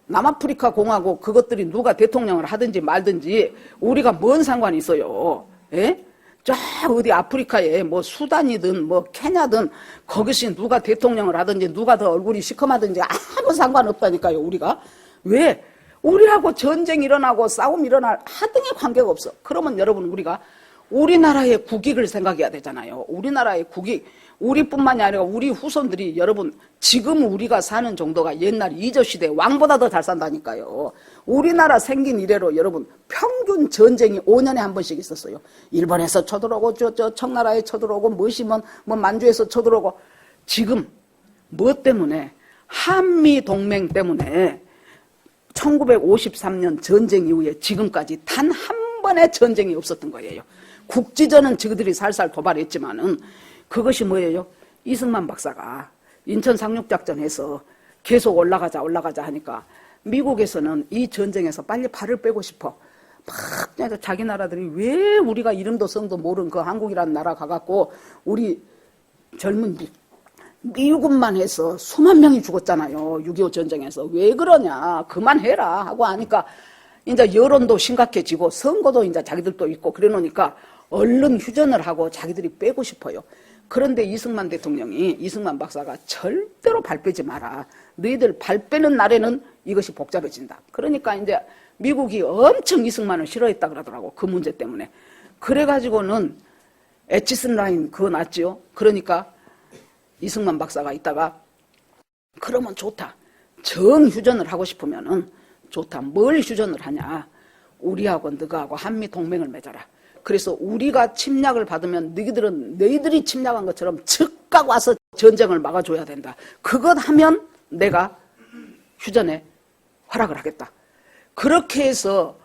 남아프리카 공화국 그것들이 누가 대통령을 하든지 말든지 우리가 뭔 상관이 있어요. 예? 저 어디 아프리카에 뭐 수단이든 뭐 케냐든 거기서 누가 대통령을 하든지 누가 더 얼굴이 시커하든지 아무 상관없다니까요. 우리가. 왜? 우리하고 전쟁 일어나고 싸움 일어날 하등의 관계가 없어. 그러면 여러분 우리가 우리나라의 국익을 생각해야 되잖아요. 우리나라의 국익. 우리뿐만이 아니라 우리 후손들이 여러분 지금 우리가 사는 정도가 옛날 이조시대 왕보다 더 잘 산다니까요. 우리나라 생긴 이래로 여러분 평균 전쟁이 5년에 한 번씩 있었어요. 일본에서 쳐들어오고 저 청나라에 쳐들어오고 뭐시면 뭐 만주에서 쳐들어오고. 지금 뭐 때문에? 한미 동맹 때문에 1953년 전쟁 이후에 지금까지 단 한 번의 전쟁이 없었던 거예요. 국지전은 저들이 살살 도발했지만은 그것이 뭐예요? 이승만 박사가 인천 상륙작전에서 계속 올라가자 하니까 미국에서는 이 전쟁에서 빨리 발을 빼고 싶어. 막 자기 나라들이 왜 우리가 이름도 성도 모르는 그 한국이라는 나라 가갖고 우리 젊은 미군만 해서 수만 명이 죽었잖아요. 6.25 전쟁에서. 왜 그러냐. 그만해라 하고 하니까 이제 여론도 심각해지고 선거도 이제 자기들도 있고 그래 놓으니까 얼른 휴전을 하고 자기들이 빼고 싶어요. 그런데 이승만 박사가 절대로 발 빼지 마라. 너희들 발 빼는 날에는 이것이 복잡해진다. 그러니까 이제 미국이 엄청 이승만을 싫어했다 그러더라고. 그 문제 때문에. 그래가지고는 에치슨 라인 그거 났지요. 그러니까 이승만 박사가 있다가 그러면 좋다. 정휴전을 하고 싶으면은 좋다. 뭘 휴전을 하냐. 우리하고 너하고 한미 동맹을 맺어라. 그래서 우리가 침략을 받으면 너희들이 침략한 것처럼 즉각 와서 전쟁을 막아줘야 된다. 그것 하면 내가 휴전에 허락을 하겠다. 그렇게 해서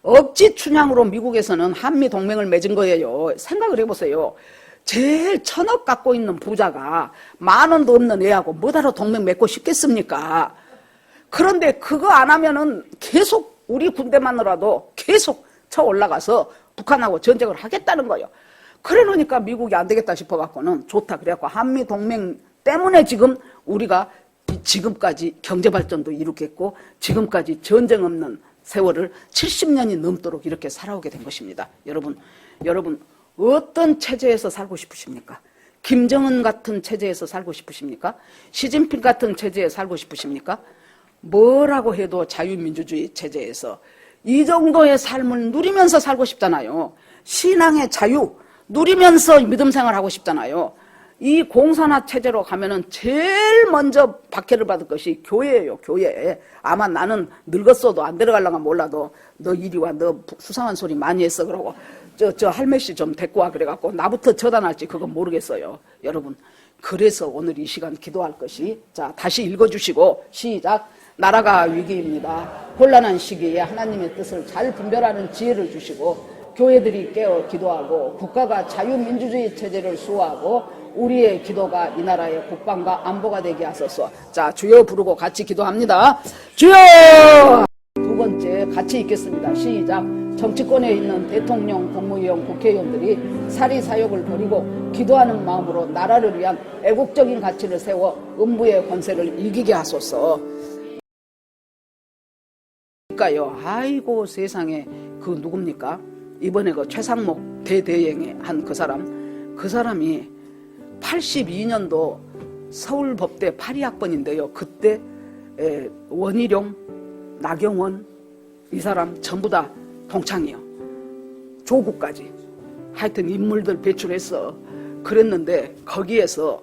억지 춘향으로 미국에서는 한미 동맹을 맺은 거예요. 생각을 해보세요. 제일 1,000억 갖고 있는 부자가 10,000원도 없는 애하고 뭐하러 동맹 맺고 싶겠습니까? 그런데 그거 안 하면은 계속 우리 군대만으로도 계속 쳐 올라가서 북한하고 전쟁을 하겠다는 거예요. 그래 놓으니까 미국이 안 되겠다 싶어갖고는 좋다. 그래갖고 한미 동맹 때문에 지금 우리가 지금까지 경제발전도 이루겠고 지금까지 전쟁 없는 세월을 70년이 넘도록 이렇게 살아오게 된 것입니다. 여러분 어떤 체제에서 살고 싶으십니까? 김정은 같은 체제에서 살고 싶으십니까? 시진핑 같은 체제에 살고 싶으십니까? 뭐라고 해도 자유민주주의 체제에서 이 정도의 삶을 누리면서 살고 싶잖아요. 신앙의 자유 누리면서 믿음 생활하고 싶잖아요. 이 공산화 체제로 가면은 제일 먼저 박해를 받을 것이 교회예요. 교회. 아마 나는 늙었어도 안 데려가려면 몰라도 너 이리 와. 너 수상한 소리 많이 했어. 그러고 저 할매씨 좀 데리고 와. 그래갖고 나부터 처단할지 그건 모르겠어요. 여러분. 그래서 오늘 이 시간 기도할 것이, 자, 다시 읽어주시고 시작. 나라가 위기입니다. 곤란한 시기에 하나님의 뜻을 잘 분별하는 지혜를 주시고 교회들이 깨어 기도하고 국가가 자유민주주의 체제를 수호하고 우리의 기도가 이 나라의 국방과 안보가 되게 하소서. 자, 주여 부르고 같이 기도합니다. 주여! 두 번째 같이 읽겠습니다. 시작. 정치권에 있는 대통령, 국무위원, 국회의원들이 사리사욕을 버리고 기도하는 마음으로 나라를 위한 애국적인 가치를 세워 음부의 권세를 이기게 하소서. 그러니까요. 아이고 세상에 그 누굽니까? 이번에 그 최상목 대대행에 한 그 사람이 82년도 서울법대 82학번인데요. 그때 원희룡, 나경원 이 사람 전부 다 동창이요. 조국까지. 하여튼 인물들 배출해서 그랬는데 거기에서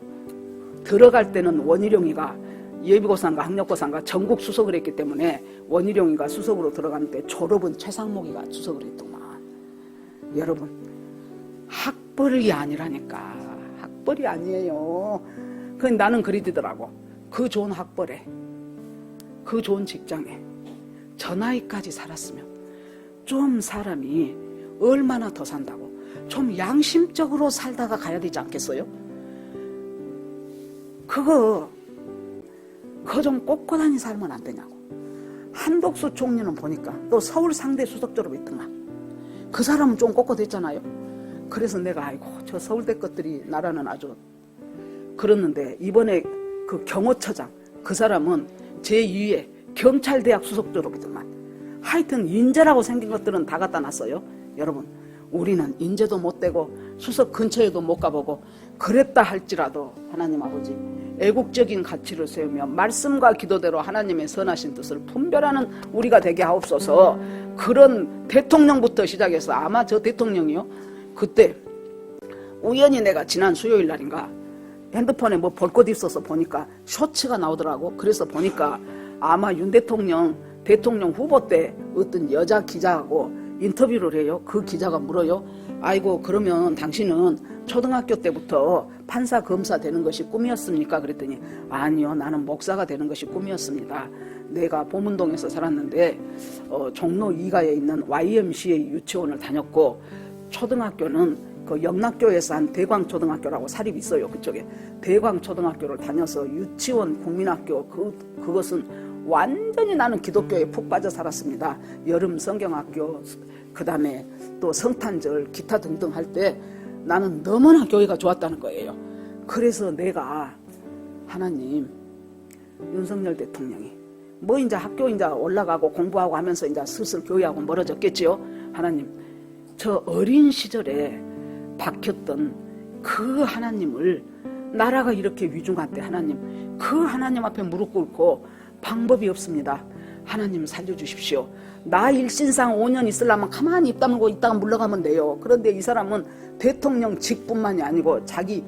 들어갈 때는 원희룡이가 예비고사인가 학력고사인가 전국 수석을 했기 때문에 원희룡이가 수석으로 들어갔는데 졸업은 최상목이가 수석을 했더만. 여러분, 학벌이 아니라니까. 학벌이 아니에요. 그 나는 그리 되더라고. 그 좋은 학벌에, 그 좋은 직장에 저 나이까지 살았으면 좀 사람이 얼마나 더 산다고. 좀 양심적으로 살다가 가야 되지 않겠어요? 그거 좀 꼿꼿하니 살면 안 되냐고. 한덕수 총리는 보니까 또 서울 상대 수석 졸업했더만. 그 사람은 좀 꼿꼿했잖아요. 그래서 내가 아이고 저 서울대 것들이 나라는 아주. 그랬는데 이번에 그 경호처장 그 사람은 제2의 경찰대학 수석 졸업이더만. 하여튼 인재라고 생긴 것들은 다 갖다 놨어요. 여러분, 우리는 인재도 못 되고 수석 근처에도 못 가보고 그랬다 할지라도 하나님 아버지 애국적인 가치를 세우며 말씀과 기도대로 하나님의 선하신 뜻을 분별하는 우리가 되게 하옵소서. 그런 대통령부터 시작해서 아마 저 대통령이요, 그때 우연히 내가 지난 수요일 날인가 핸드폰에 뭐 볼 것 있어서 보니까 쇼츠가 나오더라고. 그래서 보니까 아마 윤 대통령 후보 때 어떤 여자 기자하고 인터뷰를 해요. 그 기자가 물어요. 아이고 그러면 당신은 초등학교 때부터 판사 검사 되는 것이 꿈이었습니까? 그랬더니 아니요, 나는 목사가 되는 것이 꿈이었습니다. 내가 보문동에서 살았는데 종로 2가에 있는 YMCA 유치원을 다녔고 초등학교는 그 영락교에서 한 대광초등학교라고 사립이 있어요. 그쪽에 대광초등학교를 다녀서 유치원 국민학교 그것은 완전히 나는 기독교에 푹 빠져 살았습니다. 여름 성경학교, 그 다음에 또 성탄절 기타 등등 할 때 나는 너무나 교회가 좋았다는 거예요. 그래서 내가 하나님, 윤석열 대통령이 뭐 이제 학교 이제 올라가고 공부하고 하면서 이제 슬슬 교회하고 멀어졌겠지요. 하나님, 저 어린 시절에 박혔던 그 하나님을, 나라가 이렇게 위중한데 하나님, 그 하나님 앞에 무릎 꿇고 방법이 없습니다. 하나님 살려주십시오. 나 일신상 5년 있으려면 가만히 입 다물고 있다가 물러가면 돼요. 그런데 이 사람은 대통령직뿐만이 아니고 자기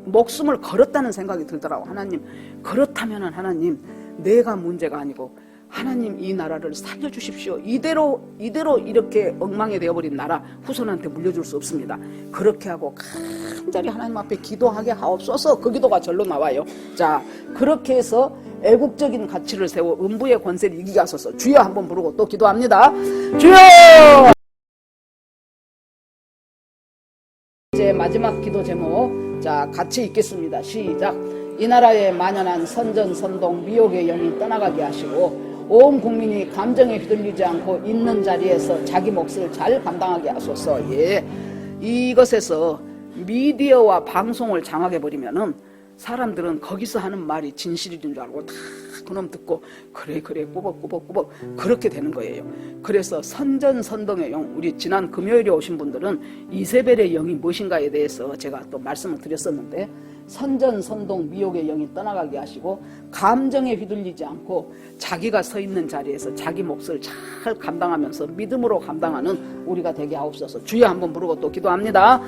목숨을 걸었다는 생각이 들더라고. 하나님, 그렇다면 하나님, 내가 문제가 아니고 하나님 이 나라를 살려주십시오. 이대로 이렇게 엉망이 되어버린 나라 후손한테 물려줄 수 없습니다. 그렇게 하고 간절히 하나님 앞에 기도하게 하옵소서. 그 기도가 절로 나와요. 자, 그렇게 해서 애국적인 가치를 세워 음부의 권세를 이기게 하소서. 주여 한번 부르고 또 기도합니다. 주여! 이제 마지막 기도 제목, 자, 같이 읽겠습니다. 시작. 이 나라에 만연한 선전선동 미혹의 영이 떠나가게 하시고 온 국민이 감정에 휘둘리지 않고 있는 자리에서 자기 몫을 잘 감당하게 하소서. 예, 이것에서 미디어와 방송을 장악해버리면은 사람들은 거기서 하는 말이 진실인 줄 알고 다 그놈 듣고 그래 꾸벅꾸벅 그렇게 되는 거예요. 그래서 선전선동의 영, 우리 지난 금요일에 오신 분들은 이세벨의 영이 무엇인가에 대해서 제가 또 말씀을 드렸었는데, 선전선동 미혹의 영이 떠나가게 하시고 감정에 휘둘리지 않고 자기가 서 있는 자리에서 자기 몫을 잘 감당하면서 믿음으로 감당하는 우리가 되게 하옵소서. 주여 한번 부르고 또 기도합니다.